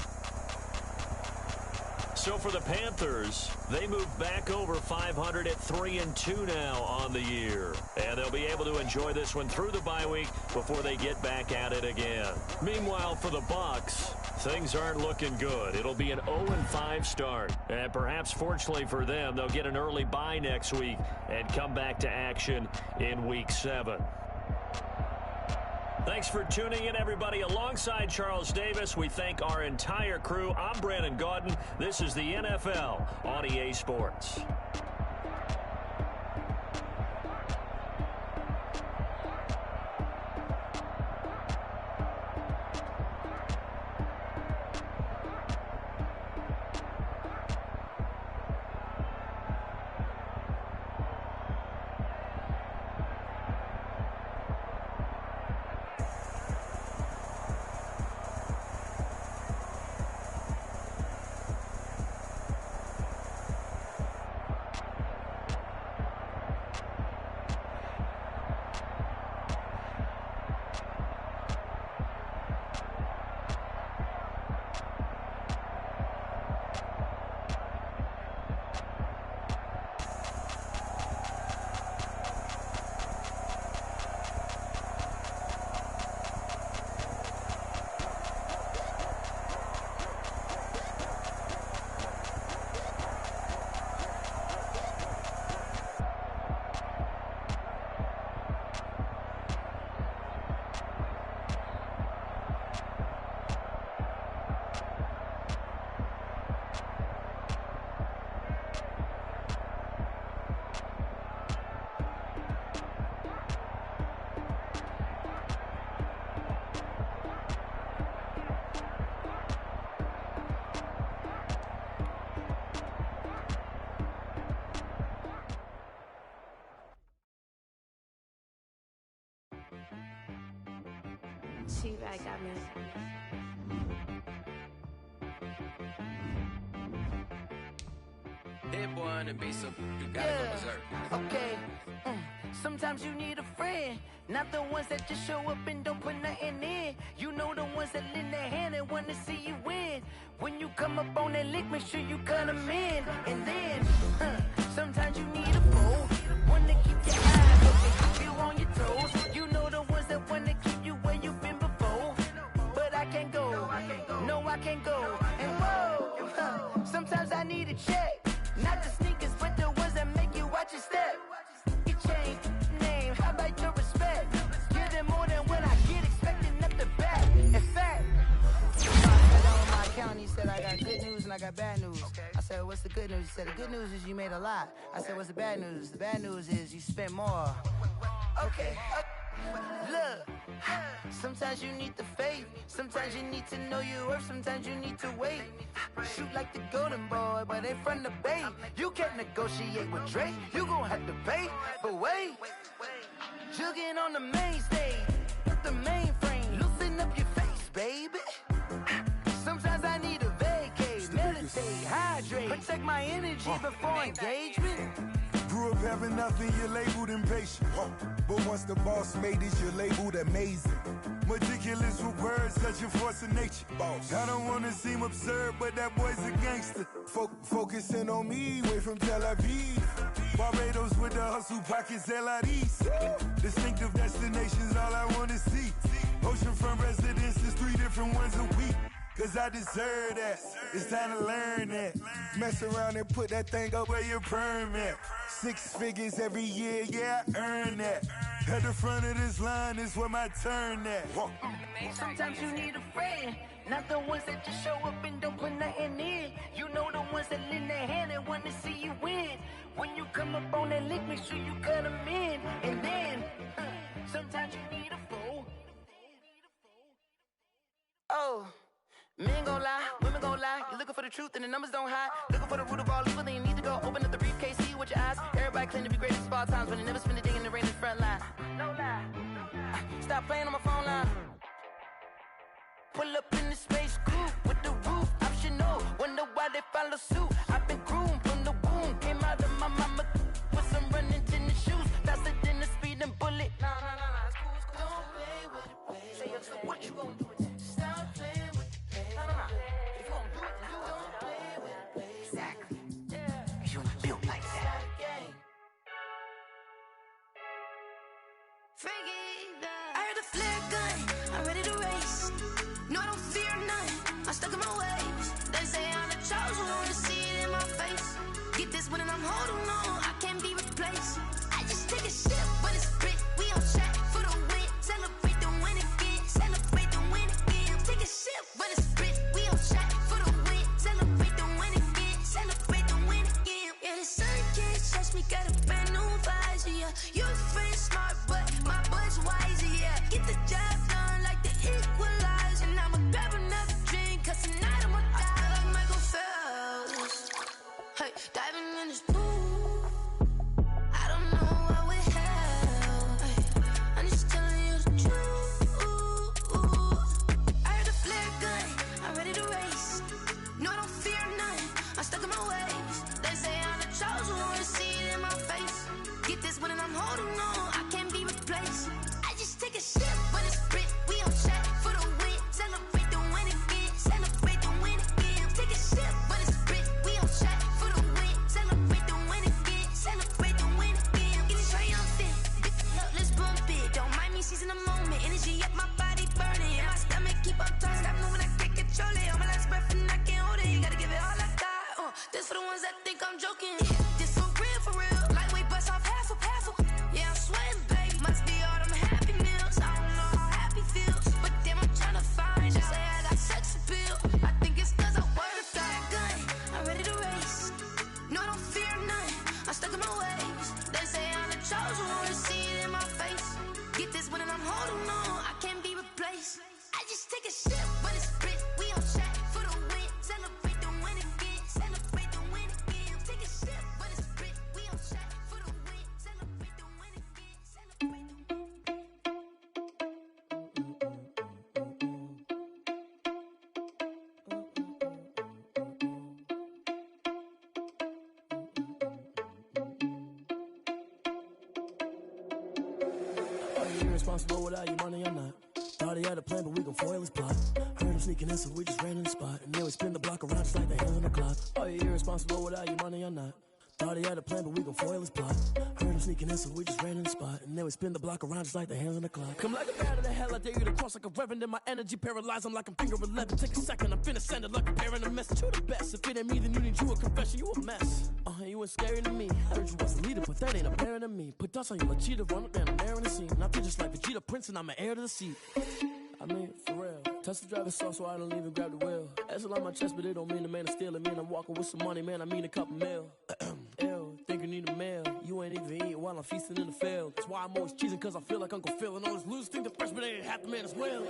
So for the Panthers, they move back over 500 at 3-2 now on the year. And they'll be able to enjoy this one through the bye week before they get back at it again. Meanwhile, for the Bucs, things aren't looking good. It'll be an 0-5 start. And perhaps fortunately for them, they'll get an early bye next week and come back to action in Week 7. Thanks for tuning in, everybody. Alongside Charles Davis, we thank our entire crew. I'm Brandon Gaudin. This is the NFL on EA Sports. T-Bag got me. Hit boy on the beat, so you gotta go berserk. Okay. Sometimes you need a friend, not the ones that just show up and don't put nothing in. You know the ones that lend their hand and want to see you win. When you come up on that lick, make sure you cut them in. And then, sometimes you need a fool, one to keep your eyes open, keep you on your toes. You know the ones that want to keep you where you've been before. But I can't go, no I can't go. And whoa, sometimes I need a check. Not the sneakers, but the ones that make you watch your step. You change name, how about your respect? Give them more than what I get, expecting up the back. In fact, I sat down with my accountant, he said I got good news and I got bad news. I said, what's the good news? He said, the good news is you made a lot. I said, what's the bad news? The bad news is you spent more. Okay. Look, sometimes you need the faith. Sometimes you need to know your worth. Sometimes you need to wait. Shoot like the golden boy, but they from the bay. You can't negotiate with Drake. You gon' have to pay. But wait, jugging on the main stage, the mainframe. Loosen up your face, baby. Sometimes I need a vacate, meditate, hydrate, protect my energy before engagement. Grew up having nothing, you're labeled impatient. But once the boss made it, you're labeled amazing. Meticulous with words, such a force of nature. I don't wanna seem absurd, but that boy's a gangster. Focusing on me, way from Tel Aviv. Barbados with the hustle pockets, LIDs. Distinctive destinations, all I wanna see. Oceanfront residences, 3 different ones a week. Cause I deserve that, it's time to learn that. Mess around and put that thing up where your permit. 6 figures every year, yeah, I earn that. At the front of this line is where my turn at. Sometimes you need a friend, not the ones that just show up and don't put nothing in. You know the ones that lend their hand and want to see you win. When you come up on that lick, make sure you cut them in. And then, sometimes you need a fool. Oh. Men gon' lie, women gon' lie. You're looking for the truth and the numbers don't hide. Looking for the root of all evil, then you need to go open up the briefcase, see with your eyes. Everybody claim to be great at small times, but they never spend a day in the rain in the front line. No lie. Stop playing on my phone line. Pull up in the space coupe with the roof optional. Wonder why they follow suit. I've been groomed from the womb. Came out of my mama with some running tennis shoes. Faster than the speeding bullet. Nah, it's cool, it's cool. Don't play with it, baby. Say it, so what you gon' do with it? Stop playing with it. If you gon' do it, then don't play with it, baby. Exactly. Yeah. You built like that. I heard the flare gun, I'm ready to race. No, I don't fear none, I'm stuck in my ways. They say I'm the chosen one, to see it in my face. Get this one and I'm holding on, I can't be replaced. I just take a sip, but it's split. We on track for the win. Celebrate the win again, celebrate the win again. Take a sip, but it's split. We on track for the win. Celebrate the win again, celebrate the win again. Yeah, the sun can't touch me, got a brand new visor, yeah. Your friend's smart, but my boy's wiser, yeah. Get the job done like the equalizer. And I'ma grab another drink, cause tonight I'ma die like Michael Phelps. Hey, diving in this pool, I don't know what we have. Hey, I'm just telling you the truth. I heard the flare gun, I'm ready to race. No, I don't fear none, I'm stuck in my ways. They say I'm the chosen one, to see it in my face. Get this one and I'm holding on, I can't be replaced. I just take a sip, but it's split. We on track for the win. Celebrate the win again, celebrate the win again. Take a sip, but it's split. We on track for the win. Celebrate the win again, celebrate the win again. Get it triumphant, let's bump it. Don't mind me seizing the moment. Energy up, my body burning. My stomach keep up turning. Stop moving, I can't control it. On my last breath and I can't hold it. You gotta give it all I got. This for the ones that think I'm joking. This for real, for real. Lightweight bust off half a. Yeah, I'm sweating, babe. Must be all them happy meals. I don't know how happy feels, but damn, I'm tryna find out. Say I got sex appeal. I think it's cause I work that gun. I'm ready to race. No, I don't fear none. I'm stuck in my ways. They say I'm the chosen one, to see it in my face. Get this one and I'm holding on, I can't be replaced. I just take a sip, but it's split. We on track for the win. Celebrate the win again. Celebrate the win again. Take a sip, but it's split. We on track for the win. Celebrate the win again. Celebrate the win. Are you irresponsible without your money or not? Thought he had a plan, but we gon' foil his plot. Heard him sneaking in, so we just ran in the spot. And then we spin the block around just like the hands on the clock. Are you irresponsible without your money or not? Thought he had a plan, but we gon' foil his plot. Heard him sneaking in, so we just ran in the spot. And then we spin the block around just like the hands on the clock. Come like a bat of the hell, I dare you to cross like a reverend. And my energy paralyzed, I'm like I'm finger 11. Take a second, I'm finna send it like a parent a message. You the best, if it ain't me, then you need you a confession. You a mess, you ain't scary to me. I heard you was a leader, but that ain't apparent to me. Put dust on you like cheetah, run up down the air in the scene. And I feel just like Vegeta Prince, and I'm an heir to the seat. I mean, for real. Touch the driver's soft, so I don't even grab the wheel. That's on my chest, but it don't mean the man is stealing. Mean I'm walking with some money, man, I mean a couple mil. Ew, think you need a mail. You ain't even eat while I'm feasting in the field. That's why I'm always cheesing, cause I feel like Uncle Phil. And all this losers think the freshman ain't half the man as well.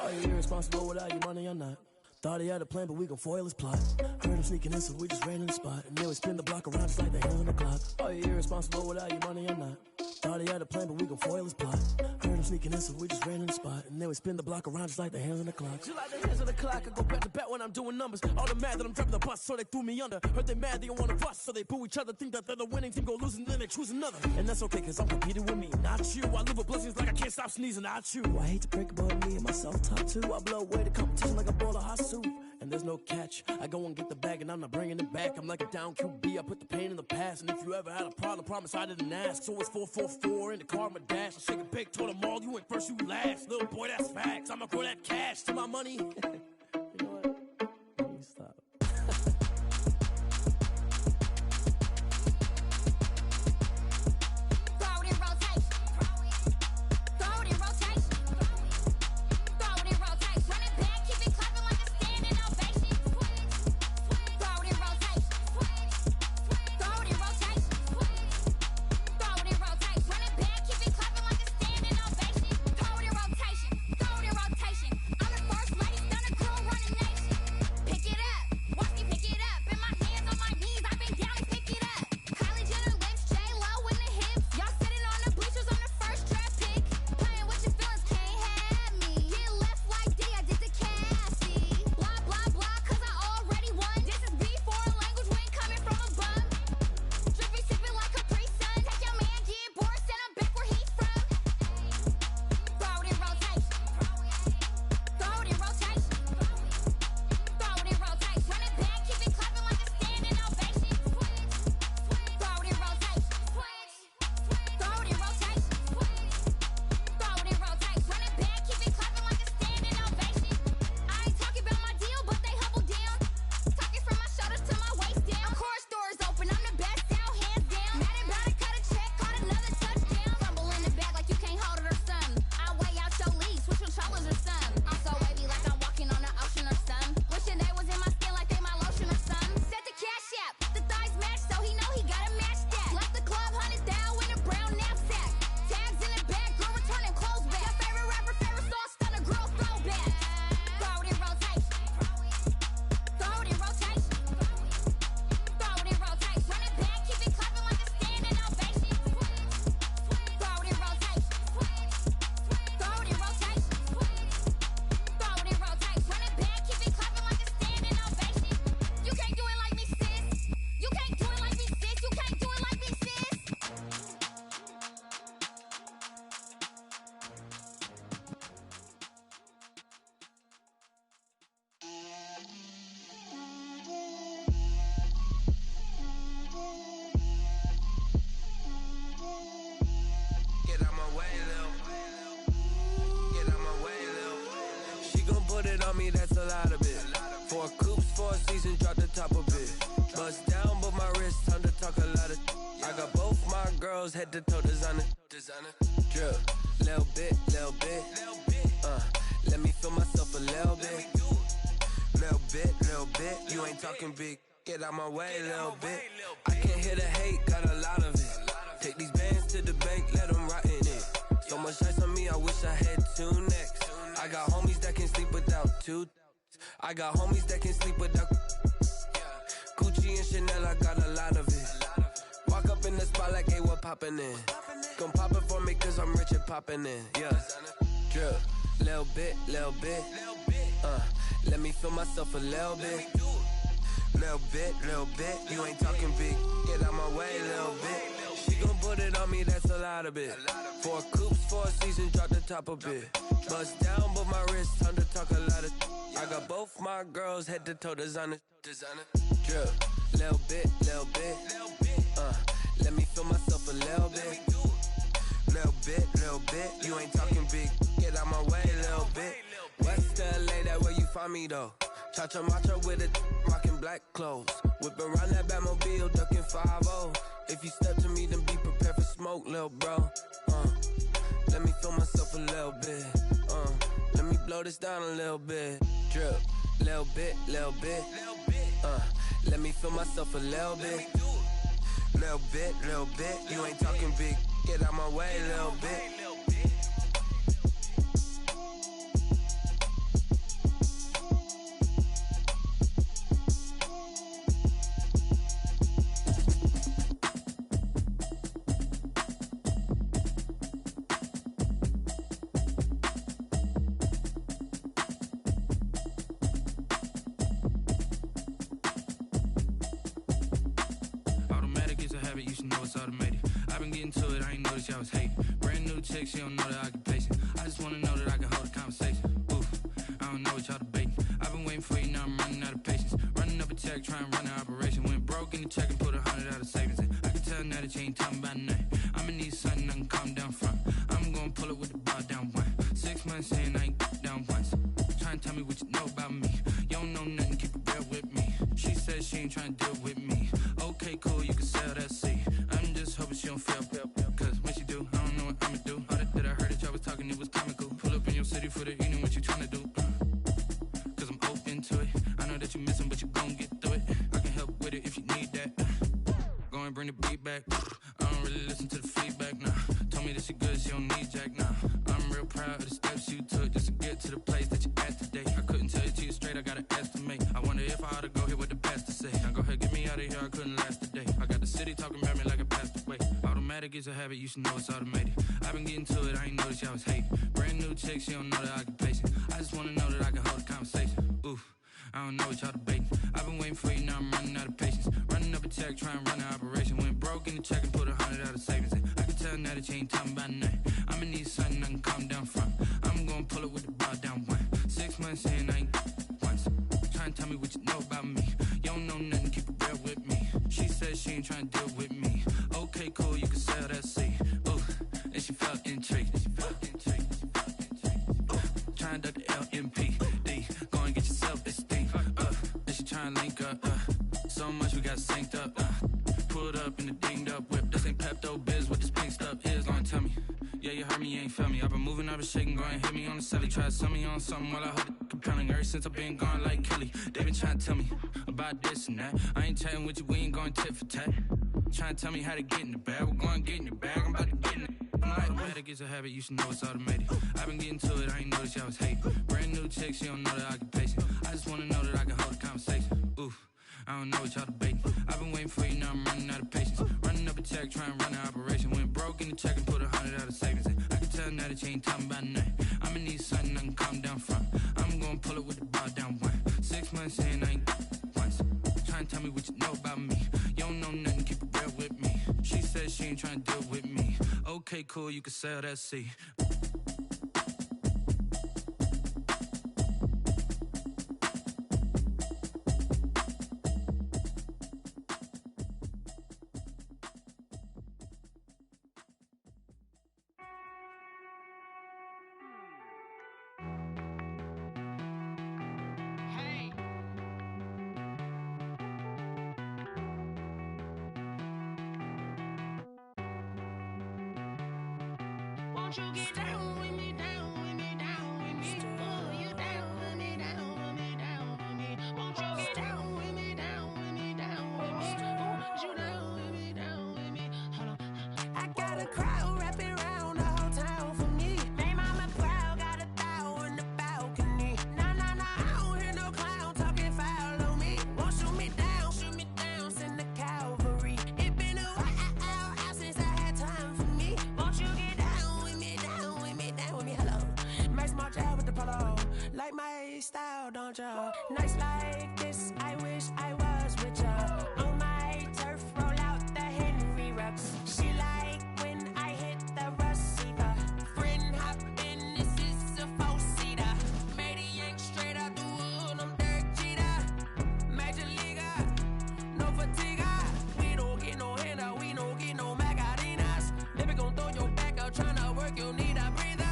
Are you irresponsible without your money or not? Thought he had a plan, but we gon' foil his plot. Heard him sneaking in, so we just ran in the spot. And then we spin the block around just like the hand on the clock. Are you irresponsible without your money or not? Thought he had a plan, but we gon' foil his plot. Heard him sneaking in, so we just ran in the spot. And then we spin the block around just like the hands on the clock. Just like the hands on the clock, I go back to back when I'm doing numbers. All the mad that I'm dropping the bus, so they threw me under. Heard they mad, they don't wanna bust, so they boo each other. Think that they're the winning team, go losing, then they choose another. And that's okay, cause I'm competing with me, not you. I live with blessings like I can't stop sneezing, not you. I hate to break it, but me and myself top two. I blow away the competition like a bowl of hot soup. And there's no catch. I go and get the bag and I'm not bringing it back. I'm like a down QB, I put the pain in the past. And if you ever had a problem, promise I didn't ask. So it's 4-4-4 in the car, my dash. I shake a big, told them all, you went first, you last. Little boy, that's facts. I'ma grow that cash to my money. You know what? Let me stop. That's a lot of it. 4 coops, 4 seasons, drop the top of it. Bust down, but my wrist, time to talk a lot of. I got both my girls head to toe designer. Drip, little bit. Let me feel myself a little bit. Little bit. You ain't talking big. Get out my way, little bit. I can't hear the hate, got a lot of it. Take these bands to the bank, let them rot in it. So much ice on me, I wish I had 2 necks. I got homies that can sleep without 2. I got homies that can sleep without Gucci and Chanel, I got a lot of it. Walk up in the spot like, hey, what poppin' in? Gon' pop it for me cause I'm rich and poppin' in, yeah. Drip, little bit. Let me feel myself a little bit. Little bit. You ain't talking big. Get out my way, little bit. She gon' put it on me, that's a lot of it. 4 coops, 4 seasons, drop the top a bit. Bust down, but my wrist, time to talk a lot of. I got both my girls head to toe designer. Drip, little bit. Let me feel myself a little bit. Little bit. You ain't talking big. Get out my way, little bit. West LA, that where you find me though. Cha-cha macha with it, rockin' black clothes. Whip around that Batmobile, duckin' 5-0. If you step to me, then be prepared for smoke, lil' bro. Let me feel myself a little bit. Let me blow this down a little bit. Drip, little bit. Let me feel myself a little bit. Little bit. You ain't talking big. Get out my way, little bit. Automatic is a habit, you should know it's automated. I've been getting to it, I ain't noticed y'all was hating. Brand new chick, she don't know the occupation. I just wanna know that I can hold a conversation. Oof, I don't know what y'all debating. I've been waiting for you, now I'm running out of patience. Running up a check, trying to run an operation. Went broke in the check and put 100 out of savings in. I can tell now that you ain't talking about nothing. I'ma need something I can calm down from. I'm gonna pull it with the bar down one. 6 months in, I ain't down once. Trying to tell me what you know about me. You don't know nothing, keep it real with me. She said she ain't trying to deal with me. Okay, cool, you can sell that seat. I'm just hoping she don't fail. Cause when she do, I don't know what I'ma do. All that I heard that y'all was talking, it was comical. Pull up in your city for the evening, what you trying to do? Cause I'm open to it. I know that you missing, but you gon' get through it. I can help with it if you need that. Go and bring the beat back. I don't really listen to the feedback, nah. Told me that she good, she don't need jack, nah. I'm real proud of the steps you took just to get to the place that you at today. I couldn't tell it to you straight, I gotta estimate. I wonder if I ought to go here with the pastor say. Now go ahead, get me out of here, I couldn't last a day. I got the city talking about me like I passed away. Automatic is a habit, you should know it's automated. I've been getting to it, I ain't noticed y'all was hating. Brand new chick, she don't know the occupation. I just wanna know that I can hold a conversation. Oof, I don't know what y'all debating. I've been waiting for you, now I'm running out of patience. Running up a check, trying to run an operation. Went broke in the check and put 100 out of savings in. I can tell now that you ain't talking about nothing. I'ma need something I can calm down from. I'm gonna pull it with the bar down one. 6 months in, I ain't once. Trying to tell me what you know about me. You don't know nothing, keep it real with me. She said she ain't trying to deal with me. Okay, cool, you can sell that seat. Ooh, and she felt intrigued. Trying to duck the LMPD. Go and get your self-esteem. And she trying to link up. So much we got synced up. Pulled up in the dinged up whip. This ain't Pepto-Biz, what this pink stuff is. Go and tell me. Yeah, you heard me, you ain't felt me. I've been moving, I've been shaking, go and hit me on the celly. Try to sell me on something while I hold it compelling. Ever since I've been gone like Kelly, they been trying to tell me about this and that. I ain't chatting with you, we ain't going tit for tat. Trying to tell me how to get in the bag. We're going to get in the bag, I'm about to get in it. Automatic is a habit, you should know it's automated. I've been getting to it, I ain't noticed y'all was hating. Brand new chick, she don't know the occupation. I just wanna know that I can hold a conversation. Oof, I don't know what y'all debating. I've been waiting for you, now I'm running out of patience. Running up a check, trying to run an operation. Went broke in the check and put 100 out of savings in. I can tell now that you ain't talking about nothing. I'ma need something I can calm down from. I'm gonna pull it with the bar down one. 6 months in, I ain't once. Trying to tell me what you know about me. You don't know nothing, keep it real with me. She said she ain't trying to deal with me. Okay, cool, you can sell that seat. Won't you get down with me, down with me, down with me? Oh, you down with me, down with me, down with me. Won't you get down with me, down with me, down with me? Oh, you down with me, down with me? Hold on. I got a crowd wrapping around the whole town for me. Made mama proud, got a thou in the balcony. Nah, nah, nah, I don't hear no clown talking foul on me. Won't shoot me down, send the cavalry. It been a while since I had time for me. Won't you get down with me, down with me, down with me? Hello. Max my job with the polo. Like my style, don't y'all? Nights like this, I wish I was with ya. On my turf, roll out the Henry rocks. She like when I hit the receiver. Friend hop in, this is a four-seater. Made a yank straight out the wood, I'm Derek Jeter. Major leaguer, no fatigue. We don't get no handout, we don't get no Macarinas. Never gon' throw your back out, tryna work, you need a breather.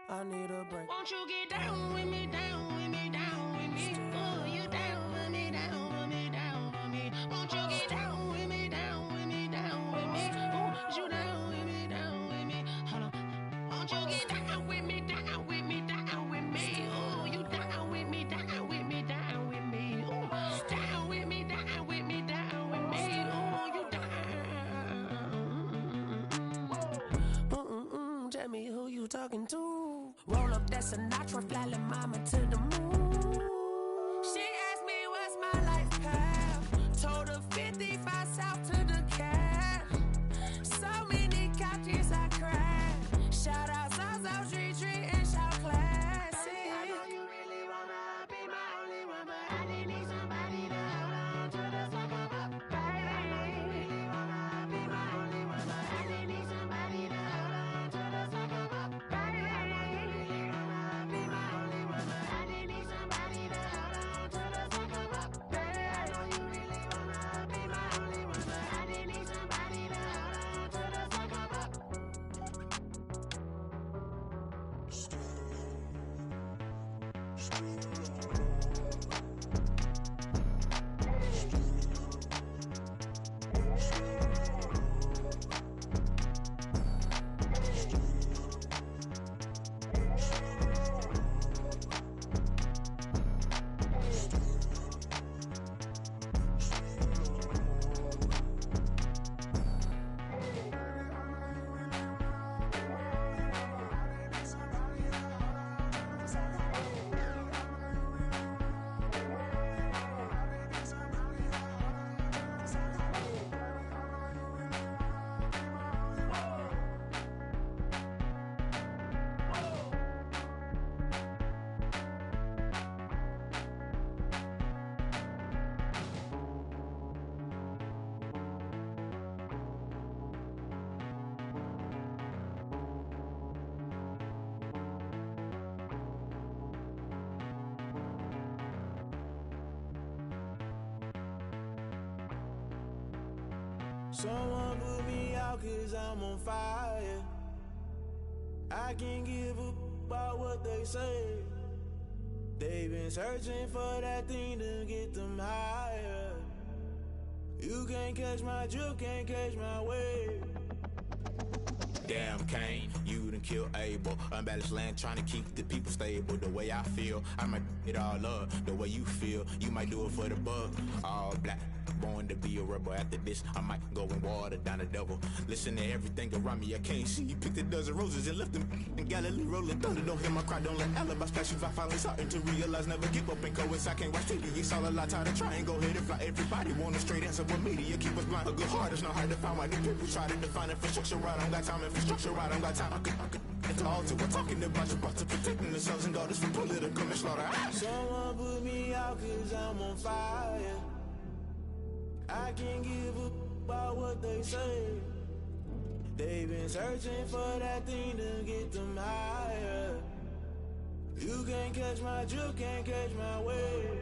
I need a break. Won't you get down with me, down with me, down with me? Oh, you down with me, down with me, down with me? Won't you get down with me, down with me, down with me? Oh, you down with me, down with me? Hold on. Won't you get down with me, down with me, down with me? Oh, you down with me, down with me, down with me? Oh, down with me, down with me, down with me? Oh, you down. talking to? Roll up that Sinatra, fly la mama to the moon. She asked me what's my life path. Told her 55 south to the cab. So many couches I cried. Shout out South Street and shout classic. I know you really wanna be my only one, but I didn't need somebody to hold on to the second up. Baby, I know you really wanna be my only one, but I didn't need somebody to hold on to the second up. Baby, I know you really wanna be my only one, but I didn't need somebody to hold on to the second up. Baby, I know you really wanna be my only one, but I didn't need somebody to hold on to the second up. Someone put me out 'cause I'm on fire. I can't give up about what they say. They've been searching for that thing to get them higher. You can't catch my drift, can't catch my wave. Damn Kane, you done killed Abel. Unbalanced land trying to keep the people stable. The way I feel, I might it all up. The way you feel, you might do it for the bug. All black, born to be a rebel. After this, I might go and water down the devil. Listen to everything around me, I can't see. Picked a dozen roses and left them in Galilee rolling thunder. Don't hear my cry, don't let alibis pass you. I finally starting to realize, never give up and coincide. Can't watch TV, it's all a lot. Tired of trying, go ahead and fly. Everybody want a straight answer, but media keep us blind. A good heart is not hard to find. Why the people try to define infrastructure right? I don't got time, infrastructure right? I don't got time. I could it's all to we're talking about your to protecting the sons and daughters from political manslaughter. Someone put me out 'cause I'm on fire. I can't give up about what they say. They've been searching for that thing to get them higher. You can't catch my drift, can't catch my wave.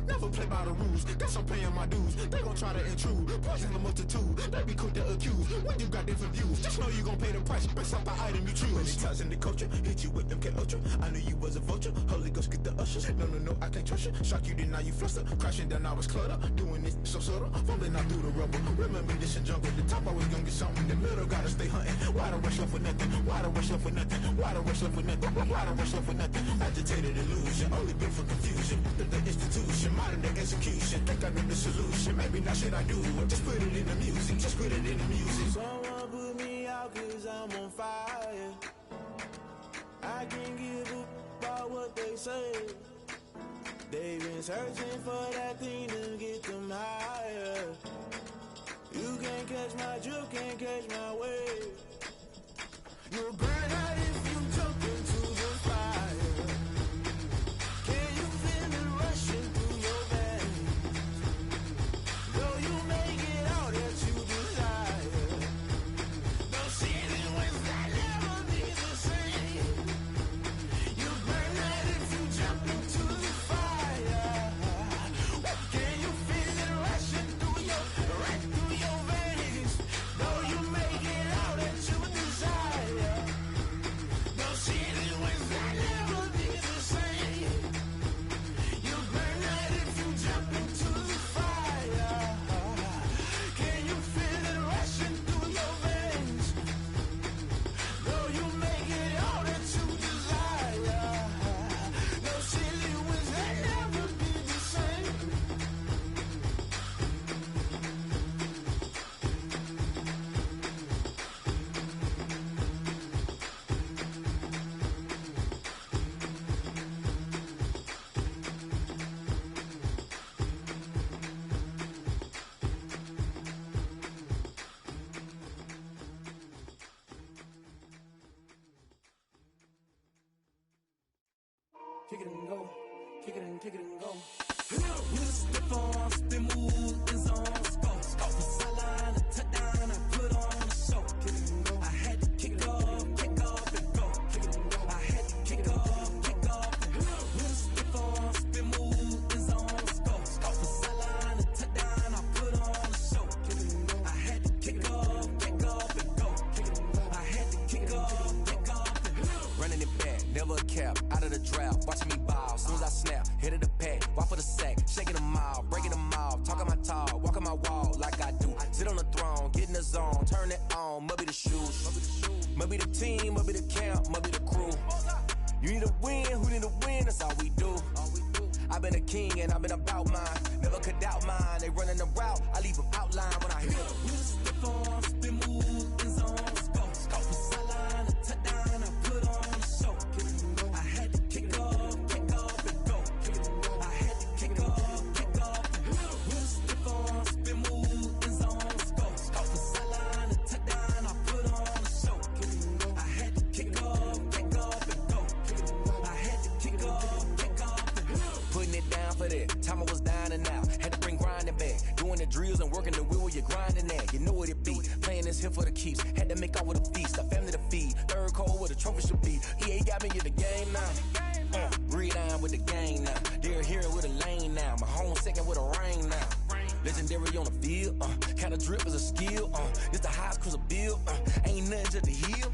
Never play by the rules, guess I'm paying my dues. They gon' try to intrude, poison the multitude. They be quick to accuse, when you got different views. Just know you gon' pay the price, based off the item you choose. Many ties in the culture, hit you with MK Ultra. I knew you was a vulture, Holy Ghost get the ushers. No, I can't trust you. Shock you, then now you fluster. Crashing down, I was clutter. Doing this so subtle, fumbling out through the rubble. Remember this in jungle, the top I was gonna get something. In the middle, gotta stay hunting. Why the rush left with nothing? Why the rush left with nothing? Why the rush left with nothing? Why the rush left with nothing? Agitated illusion, only built for confusion. The institution, modern day execution. Think I know the solution, maybe not shit I do. Just put it in the music, just put it in the music. Someone put me out 'cause I'm on fire. I can't give up about what they say. They've been searching for that thing to get them higher. You can't catch my drift, can't catch my wave. You'll burn out if you jump into the fire. Can you feel it rushing through your veins? Though you make it all that you desire. No ceiling wins that never be the same. You burn out if you jump into the fire. Can you feel it rushing through your veins? Though you make it all that you desire. kick it and go. Kick it and go. With a stiff on, spin move, in zone, scope. From sideline to touchdown, I put on a show. Kick it and go. I had to kick off and go. Kick it and go. I had to kick off and go. With a stiff on, spin move, in zone, scope. From sideline to touchdown, I put on a show. Kick it and go. I had to kick off and go. Kick it and go. I had to kick off and go. Running it back, never a cap, out of the drought, watching me ball, soon as I snap, hit of the pack, walk for the sack, shaking them all, breaking them all, talking my talk, walking my wall like I do, sit on the throne, get in the zone, turn it on, must be the shoes, must be the team, must be the camp, must be the crew, you need a win, who need a win, that's all we do, I've been a king and I've been about mine, never could doubt mine, they running the route, I leave them outline when I hit them. With a stiff on, spin move, in zone, scope, from sideline to touchdown, I put on a show. I had to kick off and go. I had to kick off and go. With a stiff on, spin move, in zone, scope, from sideline to touchdown, I put on a show. I had to kick off and go. I had to kick off and go. Putting it down for that, time I was down and out, had to bring grinding back, doing the drills and working the wheel where you're grinding at, you know what it be, playing this here for the keeps, had to make out with a feast, a family to feed, third cold where the trophy should be, EA got me in the game now, breathe down with the game now, they're here with a lane now, my home second with a rain now, legendary on the field, kinda drip is a skill, it's the highest cruiser bill, ain't nothing to the hill.